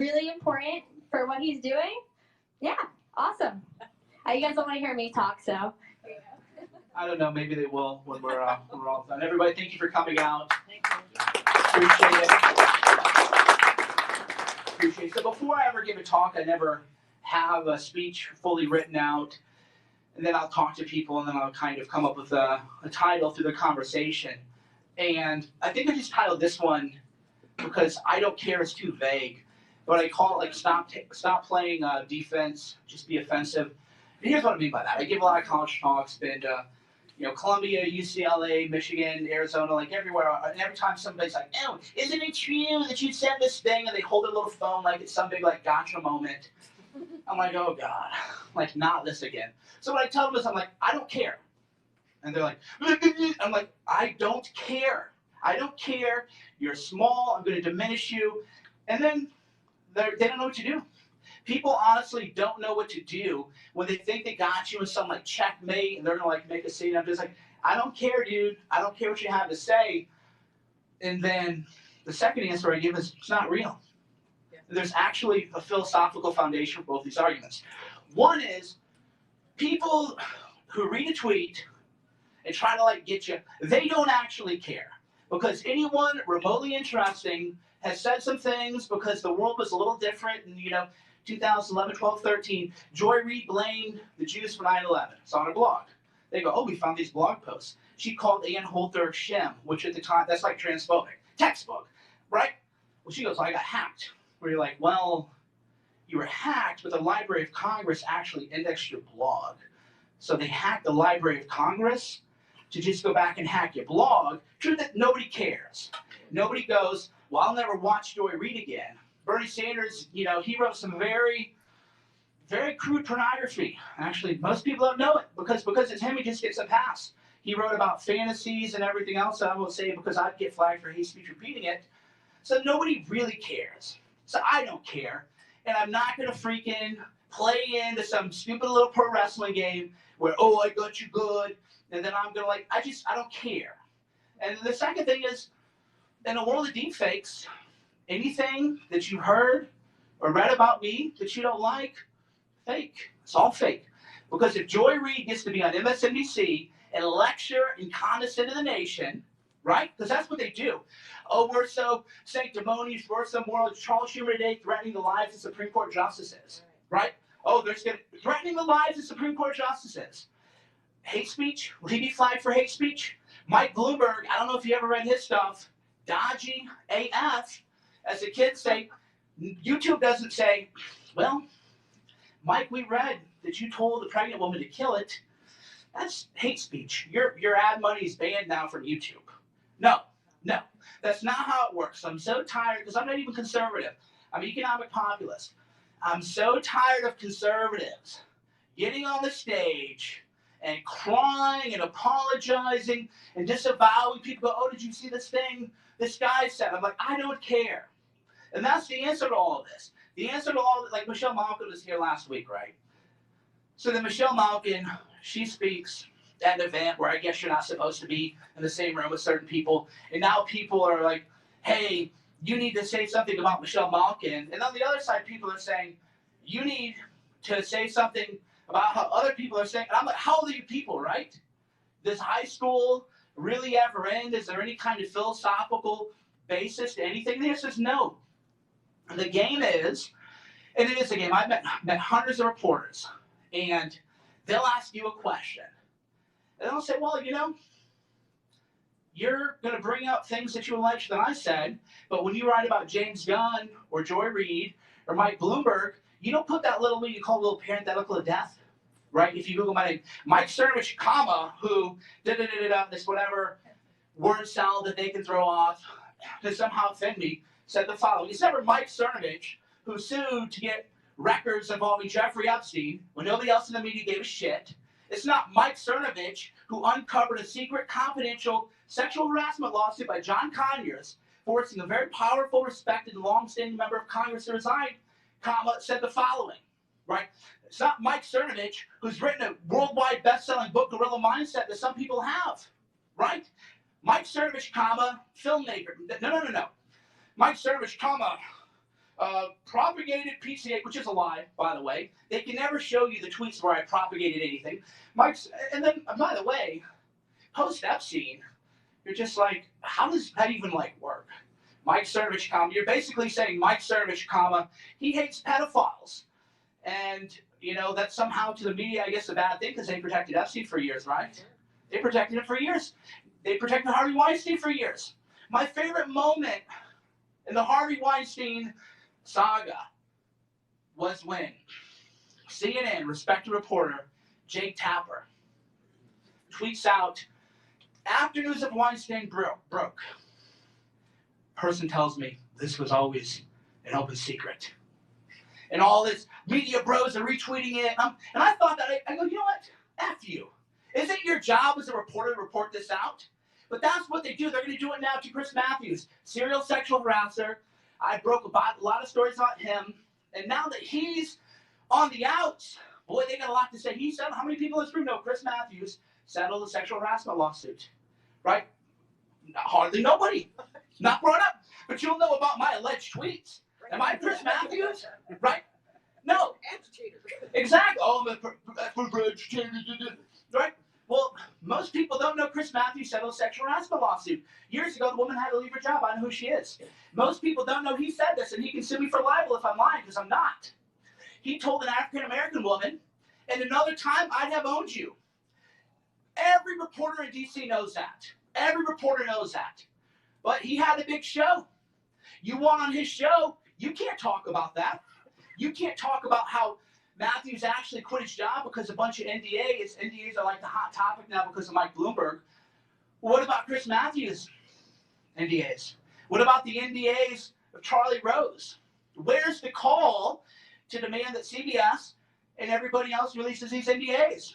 really important for what he's doing. Yeah, awesome. You guys don't want to hear me talk, so. I don't know. Maybe they will when we're all done. Everybody, thank you for coming out. Appreciate it. Appreciate it. So before I ever give a talk, I never have a speech fully written out, and then I'll talk to people, and then I'll kind of come up with a title through the conversation. And I think I just titled this one because I don't care is too vague. But I call it like stop playing defense, just be offensive. And here's what I mean by that. I give a lot of college talks, been to Columbia, UCLA, Michigan, Arizona, like everywhere. And every time somebody's like, "Oh, isn't it true that you said this thing?" and they hold their little phone like it's some big like gotcha moment. I'm like, oh God, like not this again. So what I tell them is, I'm like, I don't care. And they're like, I'm like, I don't care. I don't care. You're small. I'm going to diminish you. And then they don't know what to do. People honestly don't know what to do when they think they got you in some like checkmate and they're gonna like make a scene. I'm just like, I don't care, dude. I don't care what you have to say. And then the second answer I give is it's not real. Yeah. There's actually a philosophical foundation for both these arguments. One is people who read a tweet and try to like get you, they don't actually care. Because anyone remotely interesting has said some things because the world was a little different and 2011, 12, 13, Joy Reid blamed the Jews for 9/11. It's on her blog. They go, oh, we found these blog posts. She called Ann Holter Shem, which at the time, that's like transphobic. Textbook, right? Well, she goes, I got hacked. Where you're like, well, you were hacked, but the Library of Congress actually indexed your blog. So they hacked the Library of Congress to just go back and hack your blog. True that nobody cares. Nobody goes, well, I'll never watch Joy Reid again. Bernie Sanders, he wrote some very, very crude pornography. Actually, most people don't know it because it's him, he just gets a pass. He wrote about fantasies and everything else, and I won't say it because I'd get flagged for hate speech repeating it. So nobody really cares. So I don't care, and I'm not going to freaking play into some stupid little pro wrestling game where, oh, I got you good, and then I'm going to I don't care. And the second thing is, in a world of deepfakes, anything that you heard or read about me that you don't like, fake. It's all fake. Because if Joy Reid gets to be on MSNBC and lecture and condescend to the nation, right? Because that's what they do. Oh, we're so sanctimonious, we're so moral. Charles Schumer today threatening the lives of Supreme Court justices, right? Oh, they're threatening the lives of Supreme Court justices. Hate speech? Will he be flagged for hate speech? Mike Bloomberg, I don't know if you ever read his stuff, dodgy AF. As the kids say, YouTube doesn't say, well, Mike, we read that you told the pregnant woman to kill it. That's hate speech. Your ad money is banned now from YouTube. No. That's not how it works. I'm so tired, because I'm not even conservative. I'm economic populist. I'm so tired of conservatives getting on the stage and crying and apologizing and disavowing. People go, oh, did you see this thing this guy said? I'm like, I don't care. And that's the answer to all of this. The answer to all, like Michelle Malkin was here last week, right? So then Michelle Malkin, she speaks at an event where I guess you're not supposed to be in the same room with certain people. And now people are like, hey, you need to say something about Michelle Malkin. And on the other side, people are saying, you need to say something about how other people are saying. And I'm like, how old are you people, right? Does high school really ever end? Is there any kind of philosophical basis to anything? The answer is no. The game is, and it is a game. I've met hundreds of reporters, and they'll ask you a question. And they'll say, well, you're going to bring up things that you alleged that I said, but when you write about James Gunn or Joy Reid or Mike Bloomberg, you don't put that little, you call it a little parenthetical of death, right? If you Google my name, Mike Cernovich, who this whatever word salad that they can throw off to somehow offend me, said the following. It's never Mike Cernovich, who sued to get records involving Jeffrey Epstein when nobody else in the media gave a shit. It's not Mike Cernovich, who uncovered a secret, confidential sexual harassment lawsuit by John Conyers, forcing a very powerful, respected, long-standing member of Congress to resign, said the following, right? It's not Mike Cernovich, who's written a worldwide best-selling book, Guerrilla Mindset, that some people have, right? Mike Cernovich, filmmaker. No. Mike Cernovich, propagated PCA, which is a lie, by the way. They can never show you the tweets where I propagated anything. And then, by the way, post Epstein, you're just like, how does that even work? Mike Cernovich, you're basically saying Mike Cernovich, he hates pedophiles. And, that's somehow to the media, I guess, a bad thing because they protected Epstein for years, right? They protected him for years. They protected Harvey Weinstein for years. My favorite moment in the Harvey Weinstein saga was when CNN, respected reporter, Jake Tapper, tweets out, after news of Weinstein broke, person tells me this was always an open secret. And all this media bros are retweeting it. And I thought that, I go, you know what? F you. Isn't your job as a reporter to report this out? But that's what they do. They're going to do it now to Chris Matthews, serial sexual harasser. I broke a lot of stories about him. And now that he's on the outs, boy, they got a lot to say. He said, how many people in this room know Chris Matthews settled a sexual harassment lawsuit? Right? Hardly nobody. Not brought up. But you'll know about my alleged tweets. Am I Chris Matthews? Right? No. Exactly. Oh, right? Well, most people don't know Chris Matthews settled a sexual harassment lawsuit. Years ago, the woman had to leave her job. I know who she is. Most people don't know he said this, and he can sue me for libel if I'm lying, because I'm not. He told an African-American woman, and another time I'd have owned you. Every reporter in D.C. knows that. Every reporter knows that. But he had a big show. You want on his show, you can't talk about that. You can't talk about how Matthews actually quit his job because a bunch of NDAs. NDAs are like the hot topic now because of Mike Bloomberg. What about Chris Matthews' NDAs? What about the NDAs of Charlie Rose? Where's the call to demand that CBS and everybody else releases these NDAs?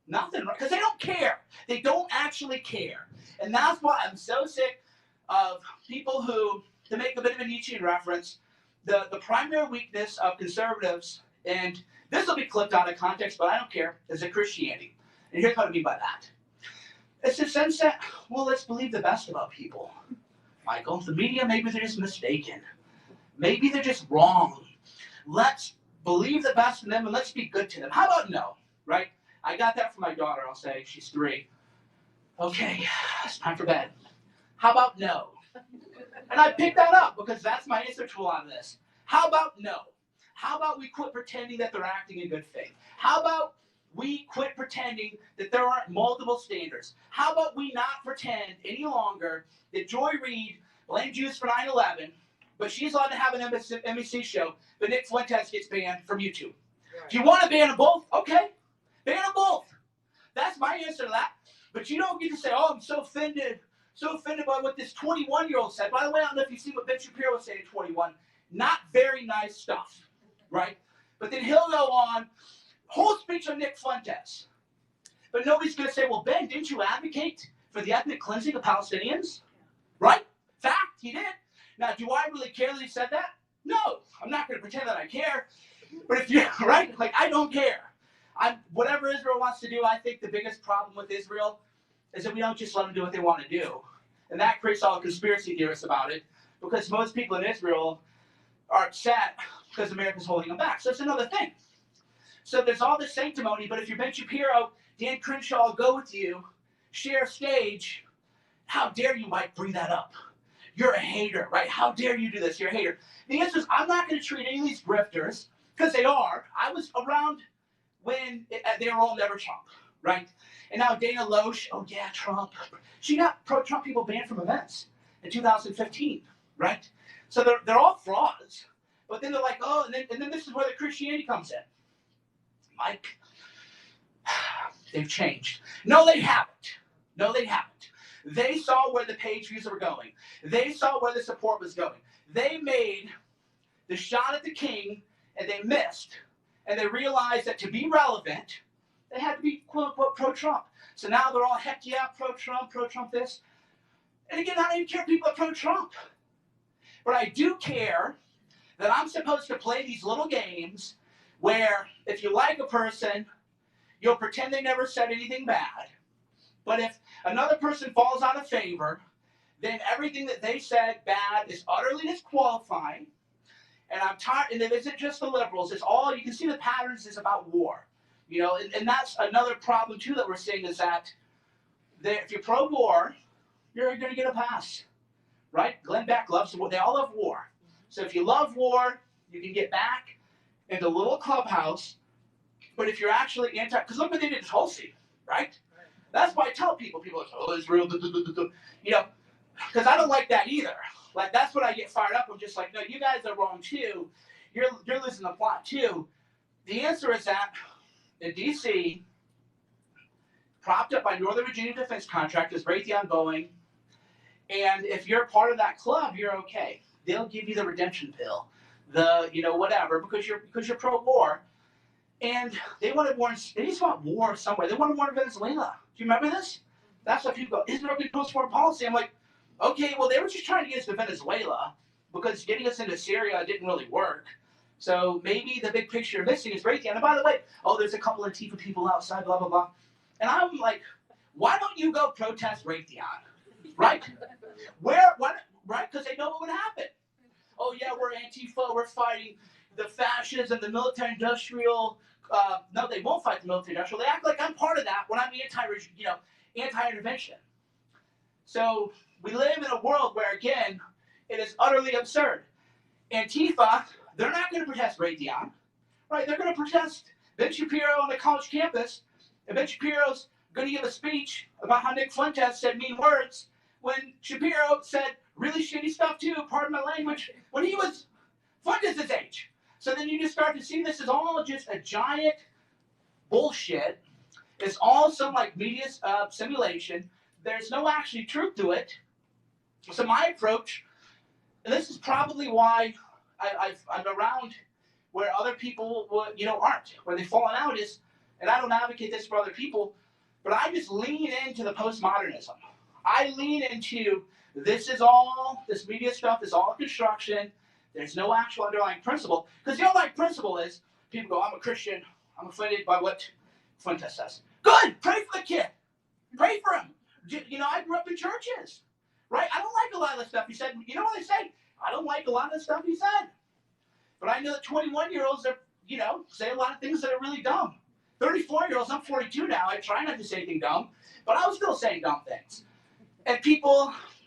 Nothing, right? Because they don't care. They don't actually care. And that's why I'm so sick of people who, to make a bit of a Nietzschean reference, the primary weakness of conservatives, and this will be clipped out of context, but I don't care, is a Christianity. And here's what I mean by that. It's the sense that, well, let's believe the best about people. Michael, the media, maybe they're just mistaken. Maybe they're just wrong. Let's believe the best in them and let's be good to them. How about no, right? I got that from my daughter, I'll say. She's 3. Okay, it's time for bed. How about no? And I picked that up because that's my answer to a lot of this. How about no? How about we quit pretending that they're acting in good faith? How about we quit pretending that there aren't multiple standards? How about we not pretend any longer that Joy Reid blamed Jews for 9/11, but she's allowed to have an NBC show, but Nick Fuentes gets banned from YouTube? Right. If you want to ban them both, okay, ban them both. That's my answer to that. But you don't get to say, oh, I'm so offended by what this 21-year-old said. By the way, I don't know if you've seen what Ben Shapiro said at 21. Not very nice stuff, right? But then he'll go on, whole speech on Nick Fuentes. But nobody's going to say, well, Ben, didn't you advocate for the ethnic cleansing of Palestinians? Right? Fact, he did. Now, do I really care that he said that? No. I'm not going to pretend that I care. But if you, right? I don't care. Whatever Israel wants to do, I think the biggest problem with Israel is that we don't just let them do what they want to do. And that creates all the conspiracy theorists about it, because most people in Israel are upset because America's holding them back. So it's another thing. So there's all this sanctimony, but if you're Ben Shapiro, Dan Crenshaw will go with you, share stage. How dare you, Mike, bring that up? You're a hater, right? How dare you do this? You're a hater. The answer is I'm not going to treat any of these grifters, because they are. I was around when they were all never Trump, right? And now Dana Loesch, oh yeah, Trump. She got pro-Trump people banned from events in 2015, right? So they're all frauds. But then they're like, oh, and then this is where the Christianity comes in. Mike, they've changed. No, they haven't. No, they haven't. They saw where the page views were going. They saw where the support was going. They made the shot at the king, and they missed. And they realized that to be relevant, they had to be, quote unquote, pro-Trump. So now they're all, heck yeah, pro-Trump this. And again, I don't even care if people are pro-Trump. But I do care that I'm supposed to play these little games where if you like a person, you'll pretend they never said anything bad. But if another person falls out of favor, then everything that they said bad is utterly disqualifying. And I'm tired, and it isn't just the liberals, it's all, you can see the patterns is about war. You know, and that's another problem too that we're seeing is that if you're pro-war, you're going to get a pass, right? Glenn Beck loves war. They all love war. So if you love war, you can get back in the little clubhouse. But if you're actually anti, because look what they did to Tulsi, right? That's why I tell people are like, oh, Israel, you know, because I don't like that either. Like, that's what I get fired up. I'm just like, no, you guys are wrong too. You're losing the plot too. The answer is that in D.C., propped up by Northern Virginia defense contractors, Raytheon, Boeing, and if you're part of that club, you're okay. They'll give you the redemption pill, whatever, because you're pro-war. And they wanted war. They just want war somewhere. They wanted war in Venezuela. Do you remember this? That's why people go, Israel can post-war policy. I'm like, okay, well, they were just trying to get us to Venezuela because getting us into Syria didn't really work. So maybe the big picture of missing is Raytheon. And by the way, there's a couple of Antifa people outside, blah, blah, blah. And I'm like, why don't you go protest Raytheon? Right? Right? Because they know what would happen. Oh, yeah, we're Antifa. We're fighting the fascism, the military-industrial. No, they won't fight the military-industrial. They act like I'm part of that when I'm anti-intervention. So we live in a world where, again, it is utterly absurd. Antifa, they're not going to protest Raytheon, right? They're going to protest Ben Shapiro on the college campus, and Ben Shapiro's going to give a speech about how Nick Fuentes said mean words when Shapiro said really shitty stuff too, pardon my language, when he was Fuentes' age. So then you just start to see this is all just a giant bullshit. It's all some like media simulation. There's no actually truth to it. So my approach, and this is probably why I'm around where other people aren't, where they've fallen out is, and I don't advocate this for other people, but I just lean into the postmodernism. I lean into this media stuff is all construction. There's no actual underlying principle. Because the underlying principle is, people go, I'm a Christian. I'm offended by what Fuentes says. Good. Pray for the kid. Pray for him. I grew up in churches. Right? I don't like a lot of the stuff he said. You know what I say? I don't like a lot of the stuff he said. But I know that 21-year-olds are, say a lot of things that are really dumb. 34-year-olds, I'm 42 now. I try not to say anything dumb. But I was still saying dumb things. And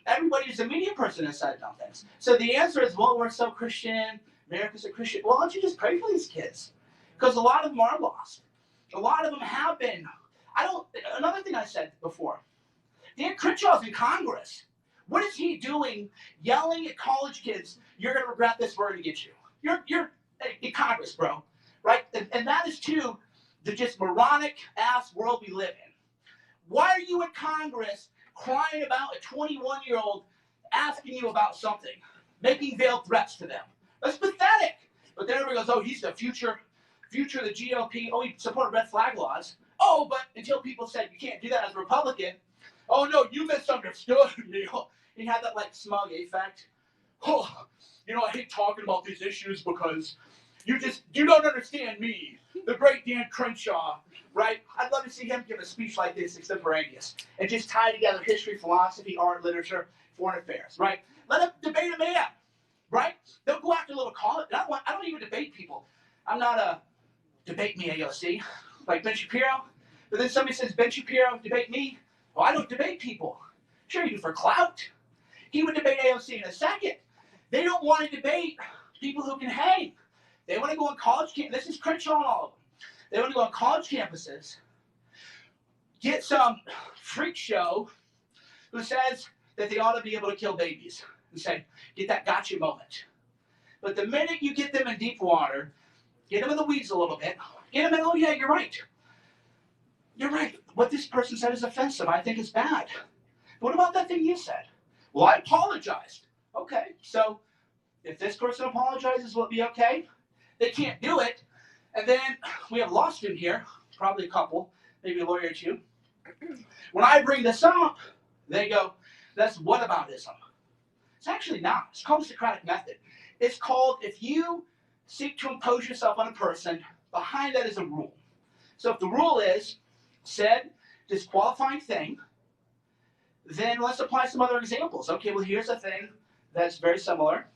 everybody who's a media person has said dumb things. So the answer is, well, we're so Christian. America's a Christian. Well, why don't you just pray for these kids? Because a lot of them are lost. A lot of them have been. Another thing I said before. Dan Crenshaw's in Congress. What is he doing yelling at college kids, you're going to regret this, we're going to get you. You're in Congress, bro. Right? And that is, too, the just moronic ass world we live in. Why are you in Congress crying about a 21-year-old asking you about something, making veiled threats to them? That's pathetic. But then everybody goes, oh, he's the future of the GOP. Oh, he supported red flag laws. Oh, but until people said you can't do that as a Republican. Oh, no, you misunderstood me. He had that, smug effect. Oh, I hate talking about these issues because you don't understand me, the great Dan Crenshaw, right? I'd love to see him give a speech like this extemporaneous and just tie together history, philosophy, art, literature, foreign affairs, right? Let him debate a man, right? They'll go after a little college. I don't even debate people. I'm not a debate me AOC, like Ben Shapiro. But then somebody says, Ben Shapiro, debate me. Well, I don't debate people. Sure, you do for clout. He would debate AOC in a second. They don't want to debate people who can hang. They want to go on college campuses. This is Crenshaw and all of them. They want to go on college campuses, get some freak show who says that they ought to be able to kill babies and say, get that gotcha moment. But the minute you get them in deep water, get them in the weeds a little bit, get them in, oh yeah, you're right. You're right. What this person said is offensive. I think it's bad. What about that thing you said? Well, I apologized. Okay, so if this person apologizes, will it be okay? They can't do it. And then we have law student here, probably a couple, maybe a lawyer or two. When I bring this up, they go, that's whataboutism. It's actually not. It's called the Socratic method. It's called, if you seek to impose yourself on a person, behind that is a rule. So if the rule is said disqualifying thing, then let's apply some other examples. Okay, well, here's a thing that's very similar.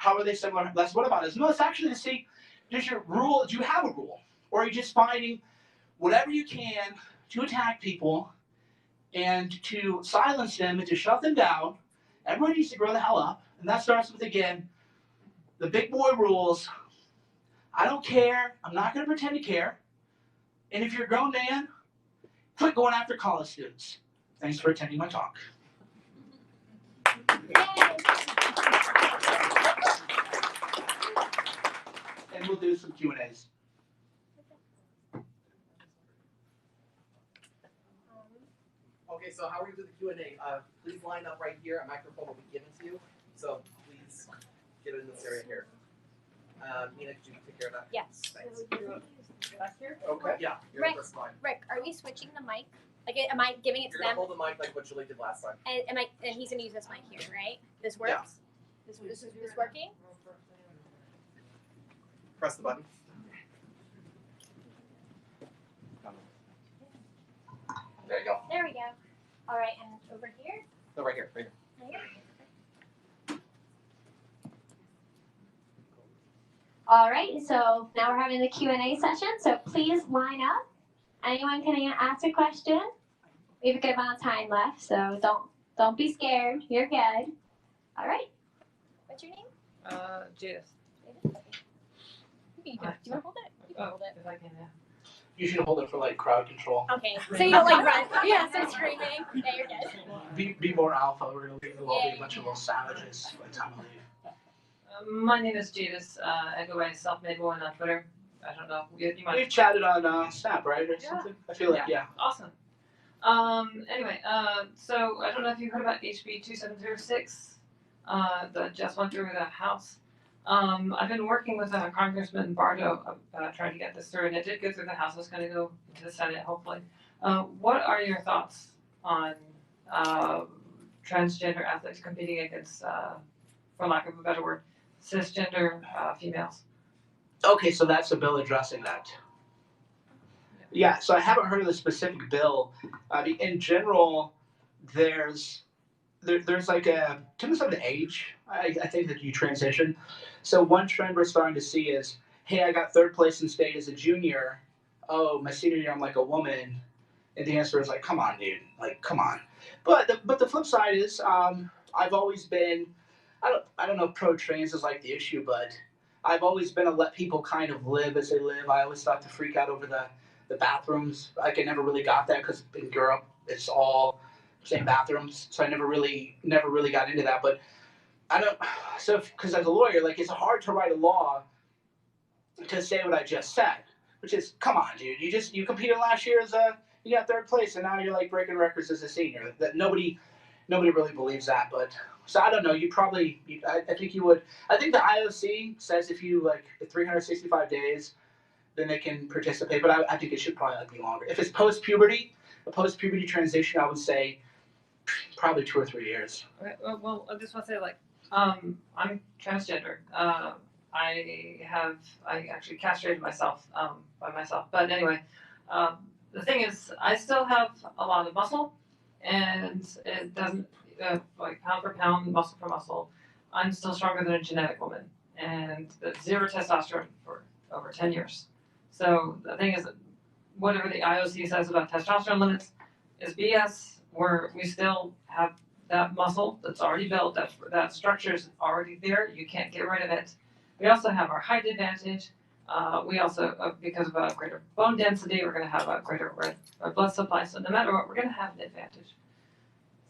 How are they similar? That's what about it? No, it's actually to see, does your rule, do you have a rule? Or are you just finding whatever you can to attack people and to silence them and to shut them down? Everyone needs to grow the hell up. And that starts with, again, the big boy rules. I don't care. I'm not going to pretend to care. And if you're a grown man, quit going after college students. Thanks for attending my talk. And we'll do some Q&As. Okay, so how are we with the Q&A? Please line up right here. A microphone will be given to you. So please get in this area here. Nina, could you take care of that? Yes. Thanks. Back here? Okay. Yeah, you're Rick. the first line. Rick, are we switching the mic? Like, am I giving it to You're gonna them? hold the mic like what Julie did last time. And he's gonna use this mic here, right? This works. Yeah. This is working. Press the button. There you go. There we go. All right, and over here. No, right here. Right here. Right here. All right, so now we're having the Q&A session, so please line up. Anyone can ask a question. We have a good amount of time left, so don't be scared. You're good. All right. What's your name? Jadis. Do you want to hold it? You can hold it. If I can, yeah. You should hold it for like crowd control. Okay, so you don't like run. Yeah, start screaming. Yeah, you're good. Be more alpha. We're gonna leave. We'll all be a bunch of little savages by the time we leave. My name is Jadis. I go by Self-Made Woman on Twitter. I don't know. You might. We've chatted on Snap, right, or something? I feel like, yeah. Awesome. Anyway, so I don't know if you heard about HB 2706 that just went through the House. I've been working with Congressman Bardo trying to get this through, and it did go through the House. It's going to go to the Senate, hopefully. What are your thoughts on transgender athletes competing against, for lack of a better word, cisgender females? Okay, so that's a bill addressing that. Yeah, so I haven't heard of the specific bill. I mean, in general, there's like a, depends on the age, I think, that you transition. So one trend we're starting to see is, hey, I got third place in state as a junior. Oh, my senior year, I'm like a woman. And the answer is like, come on, dude, like, come on. But the flip side is, I've always been, I don't know if pro-trans is like the issue, but I've always been to let people kind of live as they live. I always thought to freak out over the bathrooms. Like, I never really got that because in Europe it's all same bathrooms, so I never really got into that. But I don't. So because as a lawyer, like, it's hard to write a law to say what I just said, which is, come on, dude. You competed last year as you got third place, and now you're like breaking records as a senior. That nobody really believes that. But so I don't know. I think you would. I think the IOC says if you like 365 days, then they can participate. But I think it should probably be longer. If it's post-puberty, a post-puberty transition, I would say probably 2 or 3 years. Okay, well, I just want to say, like, I'm transgender. I actually castrated myself by myself. But anyway, the thing is, I still have a lot of muscle, and it doesn't, like, pound for pound, muscle for muscle, I'm still stronger than a genetic woman, and zero testosterone for over 10 years. So the thing is, whatever the IOC says about testosterone limits is BS. We still have that muscle that's already built, that structure's already there, you can't get rid of it. We also have our height advantage. We also, because of a greater bone density, we're going to have a greater red blood supply. So no matter what, we're going to have an advantage.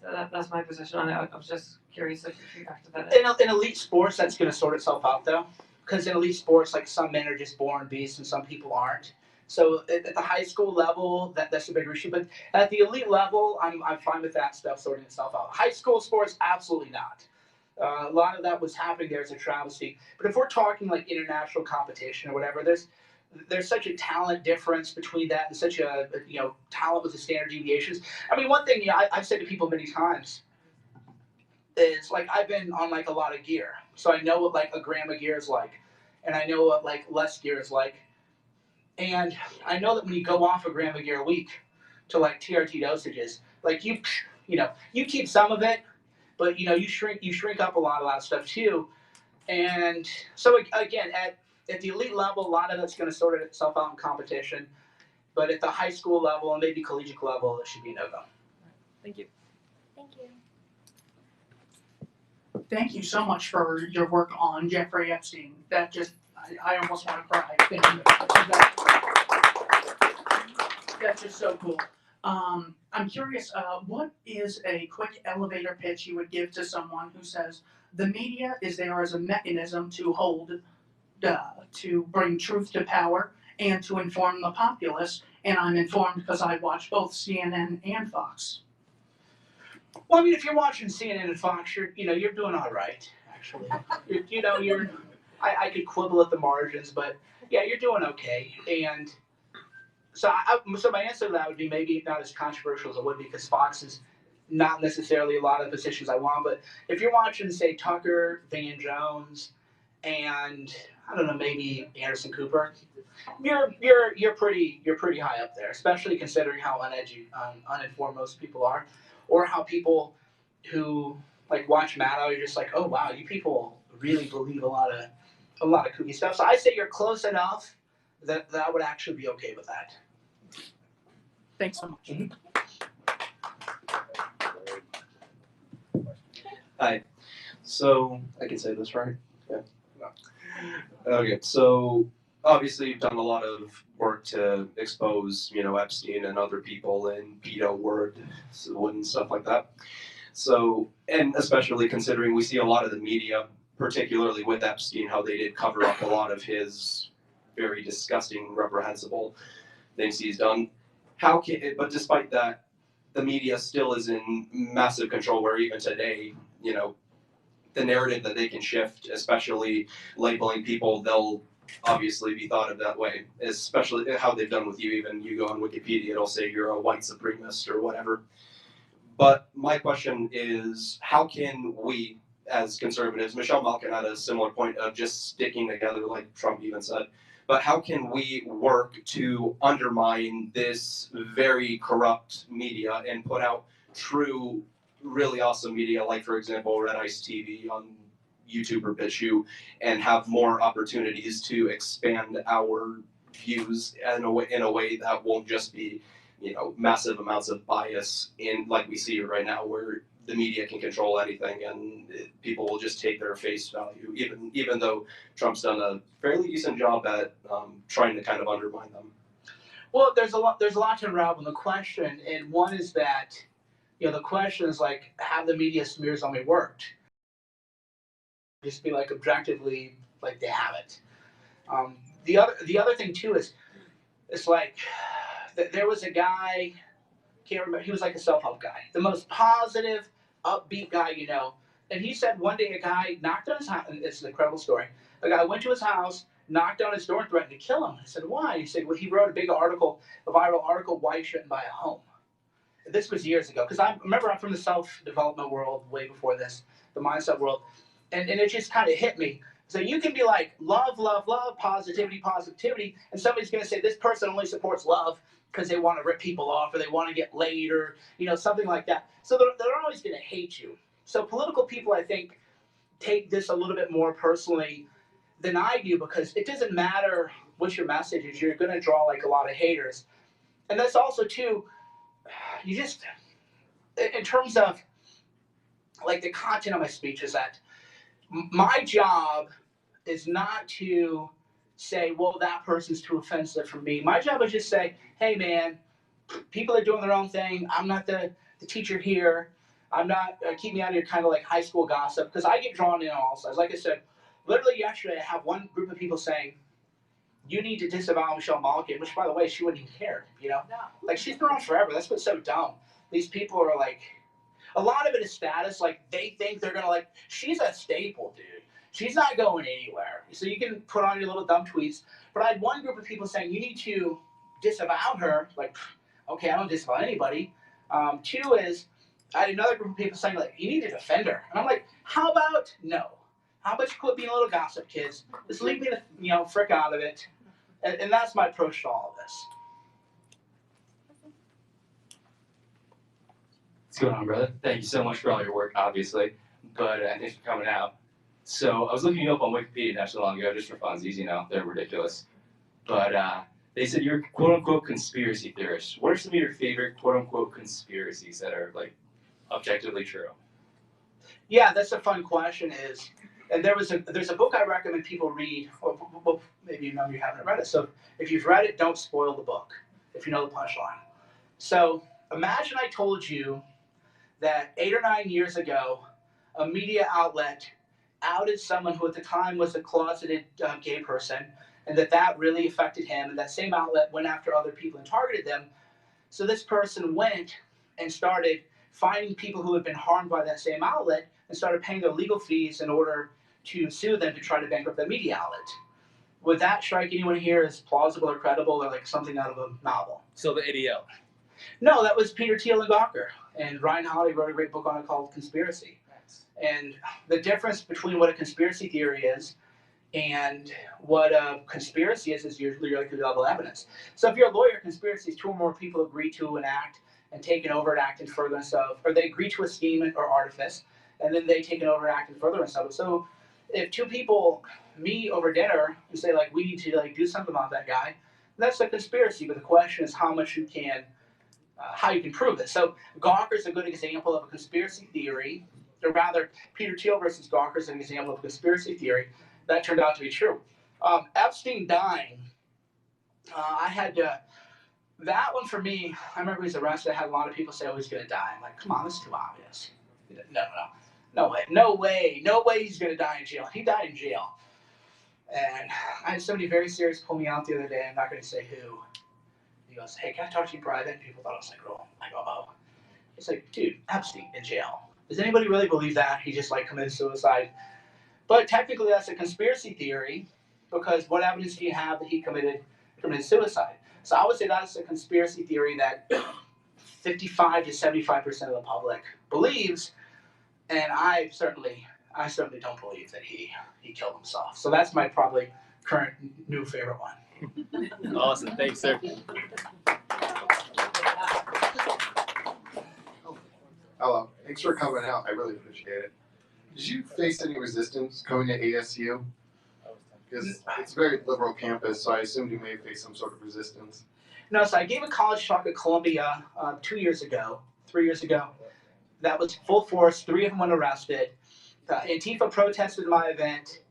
So that's my position on it. I was just curious if you factor that in. In elite sports, that's going to sort itself out, though. Because in elite sports, like, some men are just born beasts and some people aren't. So at the high school level, that's a bigger issue. But at the elite level, I'm fine with that stuff sorting itself out. High school sports, absolutely not. A lot of that was happening there as a travesty. But if we're talking like international competition or whatever, there's such a talent difference between that and such a talent with the standard deviations. I mean, one thing I've said to people many times is, like, I've been on like a lot of gear, so I know what like a gram of gear is like, and I know what like less gear is like, and I know that when you go off a gram of gear a week to like TRT dosages, like you keep some of it, but you shrink up a lot of that stuff too. And so again, at the elite level, a lot of it's going to sort itself out in competition. But at the high school level and maybe collegiate level, it should be no go. Thank you. Thank you. Thank you so much for your work on Jeffrey Epstein. That just, I almost want to cry. Thank you. That's just so cool. I'm curious, what is a quick elevator pitch you would give to someone who says the media is there as a mechanism to to bring truth to power and to inform the populace, and I'm informed because I watch both CNN and Fox. Well, I mean, if you're watching CNN and Fox, you're doing all right, actually. I could quibble at the margins, but yeah, you're doing okay. And so my answer to that would be maybe not as controversial as it would be, because Fox is not necessarily a lot of the positions I want. But if you're watching, say, Tucker, Van Jones, and I don't know, maybe Anderson Cooper, you're pretty high up there, especially considering how uninformed most people are, or how people who like watch Maddow, you're just like, oh wow, you people really believe a lot of kooky stuff. So I say you're close enough that I would actually be okay with that. Thanks so much. Mm-hmm. Hi. So I can say this, right? Yeah. Okay. So obviously you've done a lot of work to expose, Epstein and other people in pedo word and stuff like that. So, and especially considering we see a lot of the media, particularly with Epstein, how they did cover up a lot of his very disgusting, reprehensible things he's done. But despite that, the media still is in massive control, where even today, the narrative that they can shift, especially labeling people, they'll obviously be thought of that way, especially how they've done with you. Even you go on Wikipedia, it'll say you're a white supremacist or whatever. But my question is, how can we, as conservatives, Michelle Malkin had a similar point of just sticking together, like Trump even said, but how can we work to undermine this very corrupt media and put out true, really awesome media, like, for example, Red Ice TV on YouTube or BitChute, and have more opportunities to expand our views in a way that won't just be massive amounts of bias in, like we see right now, where the media can control anything and people will just take their face value, even though Trump's done a fairly decent job at trying to kind of undermine them. Well, there's a lot to unravel in the question, and one is that, the question is like, have the media smears on me worked? Just be like objectively, like they haven't. The other thing too is, it's like there was a guy, can't remember, he was like a self-help guy, the most positive, upbeat guy, and he said one day a guy knocked on his house, and it's an incredible story, a guy went to his house, knocked on his door and threatened to kill him. I said, why? He said, well, he wrote a viral article, why you shouldn't buy a home. This was years ago, because I remember I'm from the self-development world way before this, the mindset world, and it just kind of hit me. So you can be like, love, love, love, positivity, positivity, and somebody's going to say this person only supports love because they want to rip people off or they want to get laid or something like that. So they're always going to hate you. So political people, I think, take this a little bit more personally than I do, because it doesn't matter what your message is, you're going to draw like a lot of haters. And that's also too, you just, in terms of like the content of my speech, is that my job is not to say, well, that person's too offensive for me. My job is just say, hey man, people are doing their own thing. I'm not the teacher here. I'm not, keep me out of your kind of like high school gossip, because I get drawn in on all sides. Like I said, literally yesterday I have one group of people saying, you need to disavow Michelle Malkin, which by the way, she wouldn't even care, No. Like she's been around forever. That's what's so dumb. These people are like, a lot of it is status. Like they think they're gonna like, she's a staple, dude. She's not going anywhere. So you can put on your little dumb tweets. But I had one group of people saying, you need to disavow her. Like, okay, I don't disavow anybody. Two is, I had another group of people saying, like, you need to defend her. And I'm like, how about no? How about you quit being a little gossip, kids? Just leave me the frick out of it. And that's my approach to all of this. What's going on, brother? Thank you so much for all your work, obviously. But thanks for coming out. So I was looking you up on Wikipedia not so long ago, just for fun. It's easy now. They're ridiculous. But they said you're a quote-unquote conspiracy theorist. What are some of your favorite quote-unquote conspiracies that are like objectively true? Yeah, that's a fun question. And there's a book I recommend people read. Well, maybe none of you haven't read it. So if you've read it, don't spoil the book if you know the punchline. So imagine I told you that 8 or 9 years ago, a media outlet outed someone who at the time was a closeted gay person, and that really affected him. And that same outlet went after other people and targeted them. So this person went and started finding people who had been harmed by that same outlet and started paying their legal fees in order to sue them to try to bankrupt the media outlet. Would that strike anyone here as plausible or credible or like something out of a novel? So the ADL. No, that was Peter Thiel and Gawker. And Ryan Holiday wrote a great book on it called Conspiracy. And the difference between what a conspiracy theory is and what a conspiracy is usually like double evidence. So if you're a lawyer, conspiracy is two or more people agree to an act and take an overt act in furtherance of, or they agree to a scheme or artifice, and then they take an overt act in furtherance of it. So if two people meet over dinner and say like we need to like do something about that guy, that's a conspiracy. But the question is how much you can, how you can prove it. So Gawker is a good example of a conspiracy theory, or rather, Peter Thiel versus Gawker is an example of a conspiracy theory that turned out to be true. Epstein dying, I had to. That one for me, I remember he was arrested. I had a lot of people say, "Oh, he's gonna die." I'm like, "Come on, this is too obvious." No way, he's gonna die in jail. He died in jail, and I had somebody very serious pull me out the other day. I'm not gonna say who. He goes, "Hey, can I talk to you in private?" And people thought I was like, "Oh." I go, "Oh." It's like, dude, Epstein in jail. Does anybody really believe that he just like committed suicide? But technically, that's a conspiracy theory because what evidence do you have that he committed suicide? So I would say that's a conspiracy theory that 55 to 75% of the public believes, and I certainly don't believe that he killed himself. So that's my probably current new favorite one. Awesome. Thanks, sir. Hello. Thanks for coming out. I really appreciate it. Did you face any resistance coming to ASU? Because it's a very liberal campus, so I assumed you may face some sort of resistance. No, so I gave a college talk at Columbia 3 years ago. That was full force. 3 of them went arrested. Antifa protested my event.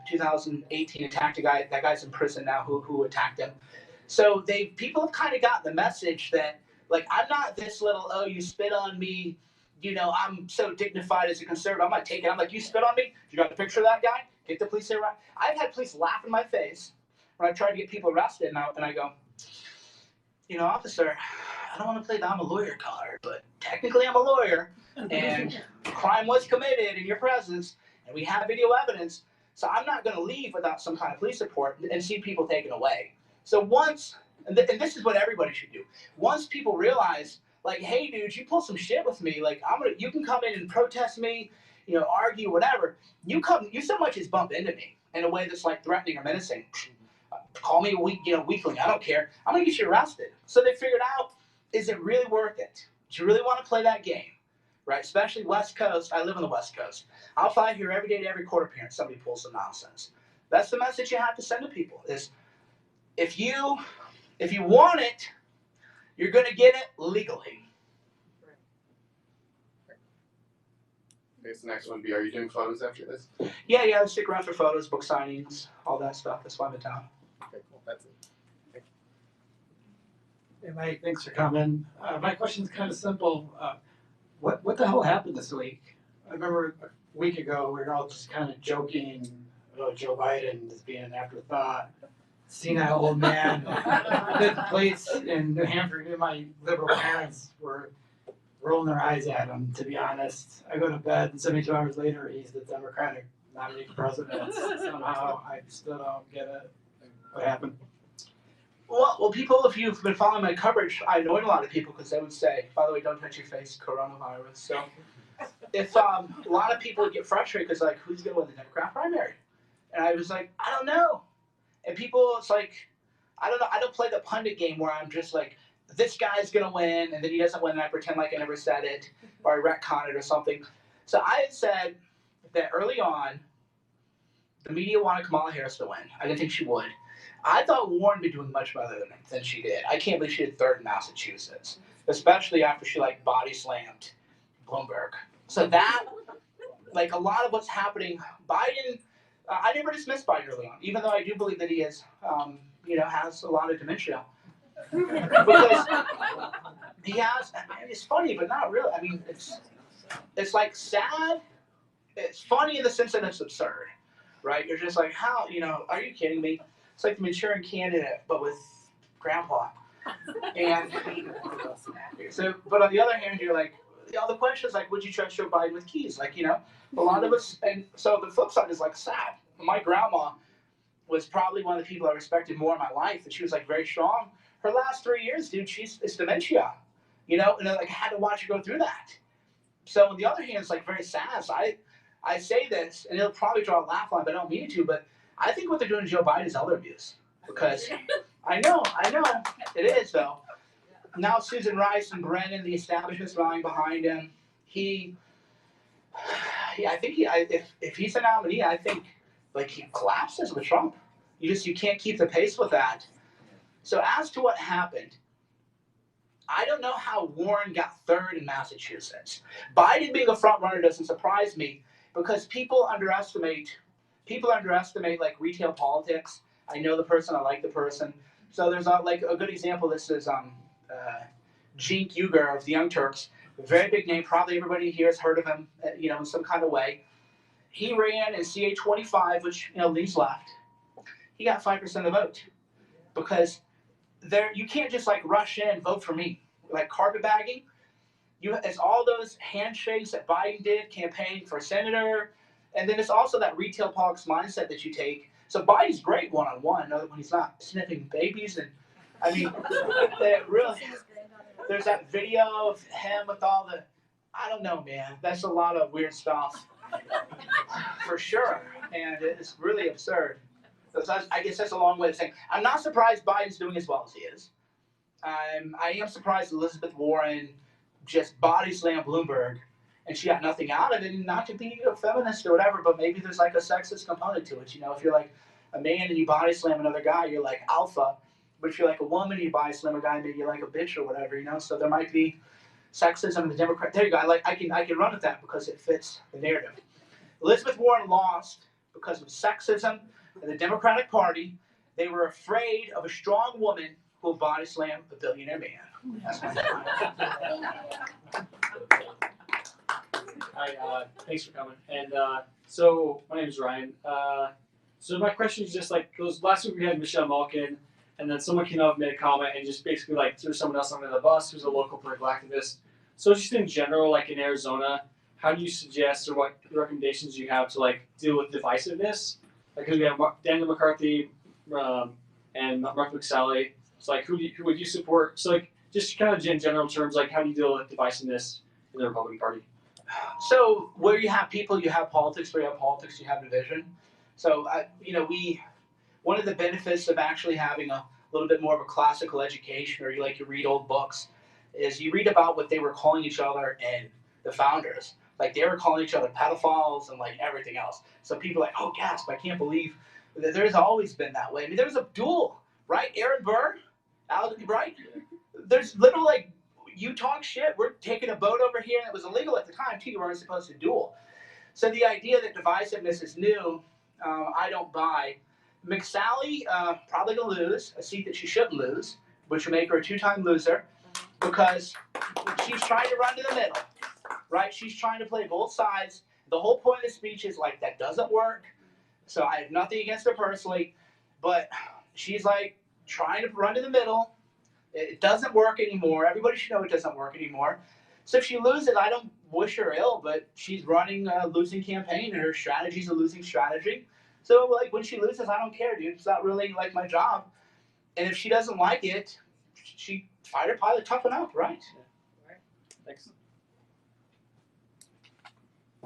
2018 attacked a guy. That guy's in prison now. Who attacked him? So people have kind of gotten the message that like I'm not this little you spit on me. You know I'm so dignified as a conservative. I'm not taking. I'm like you spit on me. You got the picture of that guy? Get the police around. I've had police laugh in my face when I tried to get people arrested, and I go, officer, I don't want to play the I'm a lawyer card, but technically I'm a lawyer, and crime was committed in your presence, and we have video evidence, so I'm not going to leave without some kind of police report and see people taken away. So once, and this is what everybody should do, once people realize, like, hey, dude, you pull some shit with me, like, you can come in and protest me, argue, whatever, you so much as bump into me in a way that's like threatening or menacing. Call me a weakling. I don't care. I'm gonna get you arrested. So they figured out, is it really worth it? Do you really want to play that game, right? Especially West Coast. I live on the West Coast. I'll fight here every day to every court appearance. Somebody pulls some nonsense. That's the message you have to send to people: is if you want it, you're gonna get it legally. I guess the next one would be: are you doing photos after this? Yeah. I stick around for photos, book signings, all that stuff. That's why I'm in town. Okay, cool. That's it. Hey Mike, thanks for coming. My question's kind of simple. What the hell happened this week? I remember a week ago we were all just kind of joking about Joe Biden as being an afterthought. Senile old man. The place in New Hampshire, even my liberal parents were rolling their eyes at him, to be honest. I go to bed and 72 hours later he's the Democratic nominee for president. Somehow I still don't get it. What happened? Well, people, if you've been following my coverage, I annoyed a lot of people because they would say, by the way, don't touch your face, coronavirus. So if a lot of people would get frustrated because, like, who's going to win the Democrat primary? And I was like, I don't know. And people, it's like, I don't know. I don't play the pundit game where I'm just like, this guy's going to win, and then he doesn't win, and I pretend like I never said it, or I retcon it or something. So I had said, that early on, the media wanted Kamala Harris to win. I didn't think she would. I thought Warren would be doing much better than she did. I can't believe she did third in Massachusetts, especially after she like body slammed Bloomberg. So that, like a lot of what's happening, Biden. I never dismissed Biden early on, even though I do believe that he is, has a lot of dementia. Because he has. I mean, it's funny, but not really. I mean, it's like sad. It's funny in the sense that it's absurd, right? You're just like, how, are you kidding me? It's like the Manchurian Candidate, but with grandpa. And so, but on the other hand, you're like, the question is like, would you trust Joe Biden with keys? Like, a lot of us, and so the flip side is like sad. My grandma was probably one of the people I respected more in my life, and she was like very strong. Her last 3 years, dude, it's dementia, and I like had to watch her go through that. So on the other hand, it's like very sad. So I say this, and it'll probably draw a laugh line, but I don't mean it to. But I think what they're doing to Joe Biden is elder abuse, because I know, it is though. Now Susan Rice and Brennan, the establishment's rallying behind him. I think if he's a nominee, I think like he collapses with Trump. You can't keep the pace with that. So as to what happened, I don't know how Warren got third in Massachusetts. Biden being a front runner doesn't surprise me because people underestimate like retail politics. I know the person, I like the person. So there's like a good example. This is Cenk Uygur of the Young Turks, a very big name. Probably everybody here has heard of him, in some kind of way. He ran in CA 25, which leans left. He got 5% of the vote because you can't just like rush in, vote for me, like carpetbagging. It's all those handshakes that Biden did campaigning for senator, and then it's also that retail politics mindset that you take. So Biden's great one-on-one, when he's not sniffing babies, and I mean, really, there's that video of him with all the, I don't know, man, that's a lot of weird stuff, for sure, and it's really absurd. So I guess that's a long way of saying I'm not surprised Biden's doing as well as he is. I am surprised Elizabeth Warren just body slammed Bloomberg, and she got nothing out of it. And not to be a feminist or whatever, but maybe there's like a sexist component to it. If you're like a man and you body slam another guy, you're like alpha. But if you're like a woman and you body slam a guy, maybe you're like a bitch or whatever. So there might be sexism in the Democrat. There you go. I can run with that because it fits the narrative. Elizabeth Warren lost because of sexism in the Democratic Party. They were afraid of a strong woman who will body slam a billionaire man. That's my Hi, thanks for coming. And so my name is Ryan. So my question is just like, last week we had Michelle Malkin, and then someone came up and made a comment and just basically like threw someone else under the bus who's a local political activist. So just in general, like in Arizona, how do you suggest or what recommendations you have to like deal with divisiveness? Because we have Daniel McCarthy and Mark McSally. So like, who would you support? So like, just kind of in general terms, like how do you deal with divisiveness in the Republican Party? So where you have people, you have politics. Where you have politics, you have division. So one of the benefits of actually having a little bit more of a classical education, or you read old books, is you read about what they were calling each other and the founders. Like they were calling each other pedophiles and like everything else. So people are like, oh gasp, I can't believe that. There's always been that way. I mean, there was a duel, right? Aaron Burr, right? There's literally like, you talk shit, we're taking a boat over here, and it was illegal at the time too. You weren't supposed to duel. So the idea that divisiveness is new, I don't buy. McSally probably gonna lose a seat that she shouldn't lose, which will make her a two-time loser, because she's trying to run to the middle, right? She's trying to play both sides. The whole point of the speech is like, that doesn't work. So I have nothing against her personally, but she's like trying to run to the middle. It doesn't work anymore. Everybody should know it doesn't work anymore. So if she loses, I don't wish her ill, but she's running a losing campaign, and her strategy's a losing strategy. So like when she loses, I don't care, dude. It's not really like my job. And if she doesn't like it, she fighter pilot, toughen up, right? Yeah. Thanks.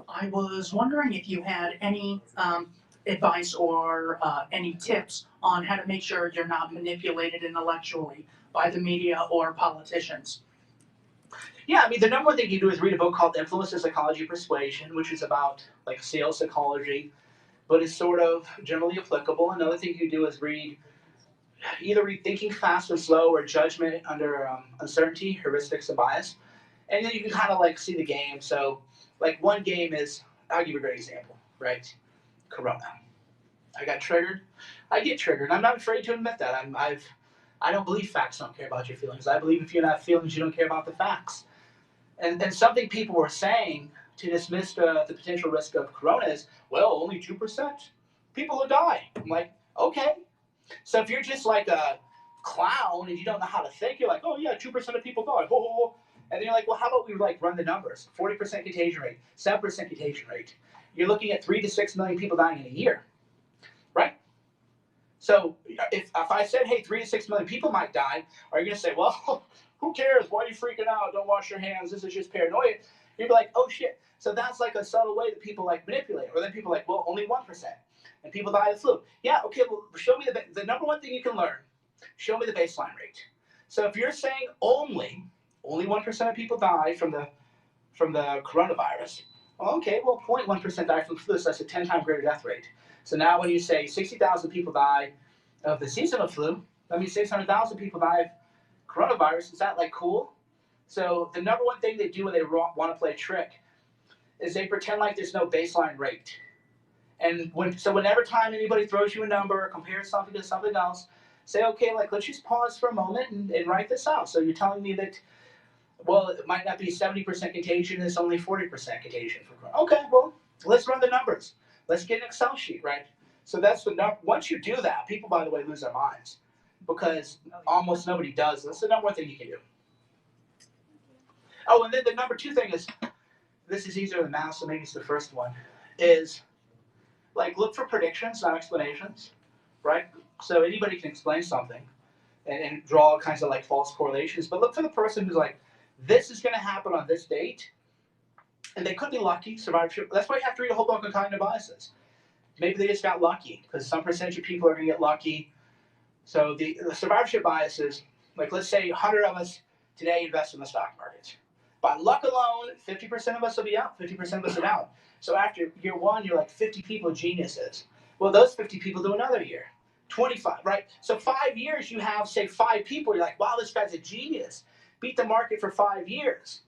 I was wondering if you had any advice or any tips on how to make sure you're not manipulated intellectually by the media or politicians. Yeah, I mean, the number one thing you do is read a book called Influence the Psychology of Persuasion, which is about like sales psychology, but it's sort of generally applicable. Another thing you do is either read Thinking Fast and Slow or Judgment Under Uncertainty, Heuristics and Bias. And then you can kind of like see the game. So like one game is, I'll give you a great example, right? Corona. I got triggered. I get triggered. I'm not afraid to admit that. I don't believe facts don't care about your feelings. I believe if you don't have feelings, you don't care about the facts. And something people were saying to dismiss the potential risk of corona is, well, only 2% people will die. I'm like, okay. So if you're just like a clown and you don't know how to think, you're like, oh yeah, 2% of people die. And then you're like, well, how about we like run the numbers? 40% contagion rate, 7% contagion rate. You're looking at 3 to 6 million people dying in a year, right? So if I said, hey, 3 to 6 million people might die, are you going to say, well, who cares? Why are you freaking out? Don't wash your hands. This is just paranoia. You'd be like, oh shit. So that's like a subtle way that people like manipulate. Or then people are like, well, only 1%. And people die of the flu. Yeah, okay, well, show me the number one thing you can learn. Show me the baseline rate. So if you're saying only 1% of people die from the coronavirus, well, okay, well, 0.1% die from the flu, so that's a 10 times greater death rate. So now when you say 60,000 people die of the seasonal flu, that means 600,000 people die of coronavirus. Is that like cool? So the number one thing they do when they want to play a trick is they pretend like there's no baseline rate. And whenever time anybody throws you a number or compares something to something else, say, okay, like let's just pause for a moment and write this out. So you're telling me that, well, it might not be 70% contagion, it's only 40% contagion for corona. Okay, well, let's run the numbers. Let's get an Excel sheet, right? So that's the number. Once you do that, people, by the way, lose their minds because almost nobody does. That's the number one thing you can do. Oh, and then the number two thing is, this is easier than math, so maybe it's the first one, is like look for predictions, not explanations, right? So anybody can explain something and draw all kinds of like false correlations, but look for the person who's like, this is going to happen on this date, and they could be lucky, survivorship. That's why you have to read a whole book on cognitive biases. Maybe they just got lucky because some percentage of people are going to get lucky. So the survivorship biases, like let's say 100 of us today invest in the stock market. By luck alone, 50% of us will be out, 50% of us are down. So after year one, you're like 50 people geniuses. Well, those 50 people do another year. 25, right? So 5 years, you have, say, 5 people. You're like, wow, this guy's a genius. Beat the market for 5 years.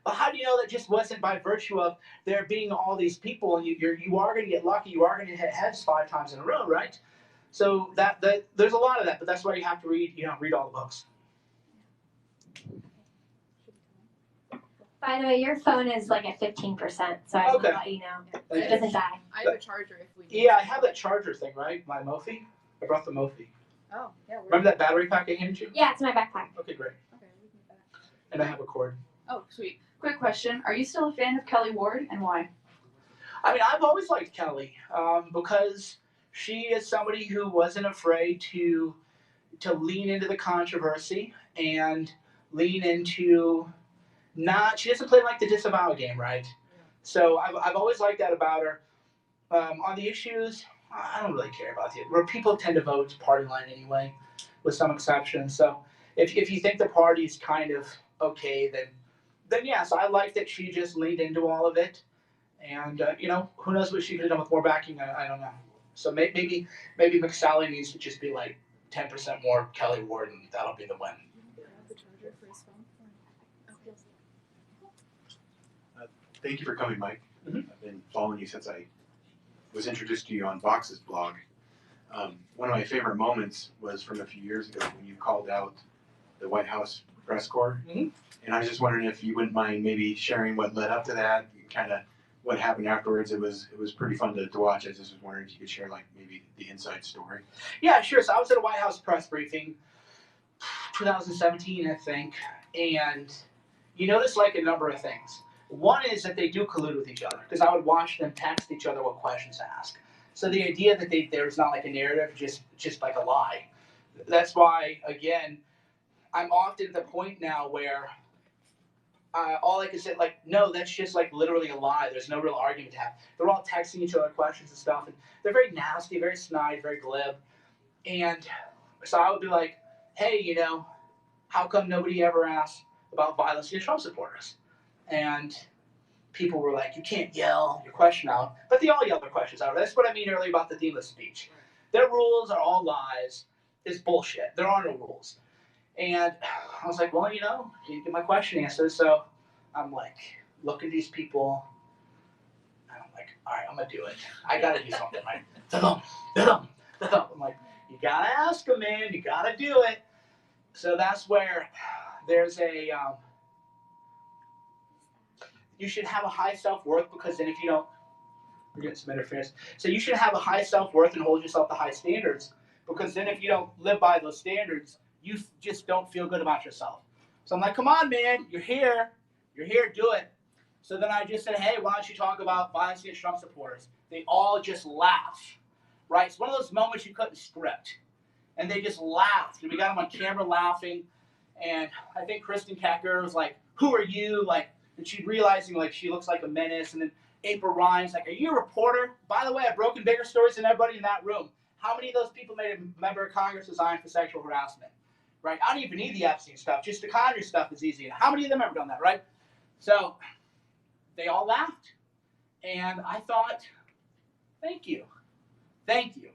Well, how do you know that just wasn't by virtue of there being all these people and you are going to get lucky, you are going to hit heads 5 times in a row, right? So that there's a lot of that, but that's why you have to read all the books. By the way, your phone is like at 15%, so I want to let you know. It doesn't die. I have a charger if we need. Yeah, I have that charger thing, right? My Mophie. I brought the Mophie. Oh, yeah. Remember that battery pack I handed you? Yeah, it's in my backpack. Okay, great. Okay, we can do that. And I have a cord. Oh, sweet. Quick question. Are you still a fan of Kelly Ward, and why? I mean, I've always liked Kelly because she is somebody who wasn't afraid to lean into the controversy and lean into she doesn't play like the disavow game, right? So I've always liked that about her. On the issues, I don't really care about it. Where people tend to vote party line anyway, with some exceptions. So if you think the party's kind of okay, then yes, I like that she just leaned into all of it. And who knows what she could have done with more backing? I don't know. So maybe McSally needs to just be like 10% more Kelly Ward, and that'll be the win. Thank you for coming, Mike. Mm-hmm. I've been following you since I was introduced to you on Vox's blog. One of my favorite moments was from a few years ago when you called out the White House press corps. Mm-hmm. And I was just wondering if you wouldn't mind maybe sharing what led up to that, kind of what happened afterwards. It was pretty fun to watch. I just was wondering if you could share like maybe the inside story. Yeah, sure. So I was at a White House press briefing, 2017, I think, and you notice like a number of things. One is that they do collude with each other because I would watch them text each other what questions to ask. So the idea that there's not like a narrative, just like a lie. That's why, again, I'm often at the point now where all I can say, like, no, that's just like literally a lie. There's no real argument to have. They're all texting each other questions and stuff, and they're very nasty, very snide, very glib. And so I would be like, hey, how come nobody ever asked about violence against Trump supporters. And people were like, you can't yell your question out. But they all yell their questions out. That's what I mean earlier about the themeless speech. Their rules are all lies. It's bullshit. There are no rules. And I was like, well, you know, I didn't get my question answered. So I'm like, look at these people. And I'm like, all right, I'm going to do it. I got to do something, right? I'm like, you got to ask them, man. You got to do it. So that's where there's a, you should have a high self-worth, because then if you don't, we're getting some interference. So you should have a high self-worth and hold yourself to high standards, because then if you don't live by those standards, you just don't feel good about yourself. So I'm like, come on, man, you're here, do it. So then I just said, hey, why don't you talk about violence against Trump supporters? They all just laugh, right? It's one of those moments you couldn't script. And they just laughed. And we got them on camera laughing. And I think Kristen Kecker was like, who are you? Like, and she's realizing like she looks like a menace. And then April Ryan's like, are you a reporter? By the way, I've broken bigger stories than everybody in that room. How many of those people made a member of Congress resign for sexual harassment? Right? I don't even need the Epstein stuff. Just the Connery stuff is easy. How many of them have done that, right? So they all laughed. And I thought, thank you. Thank you.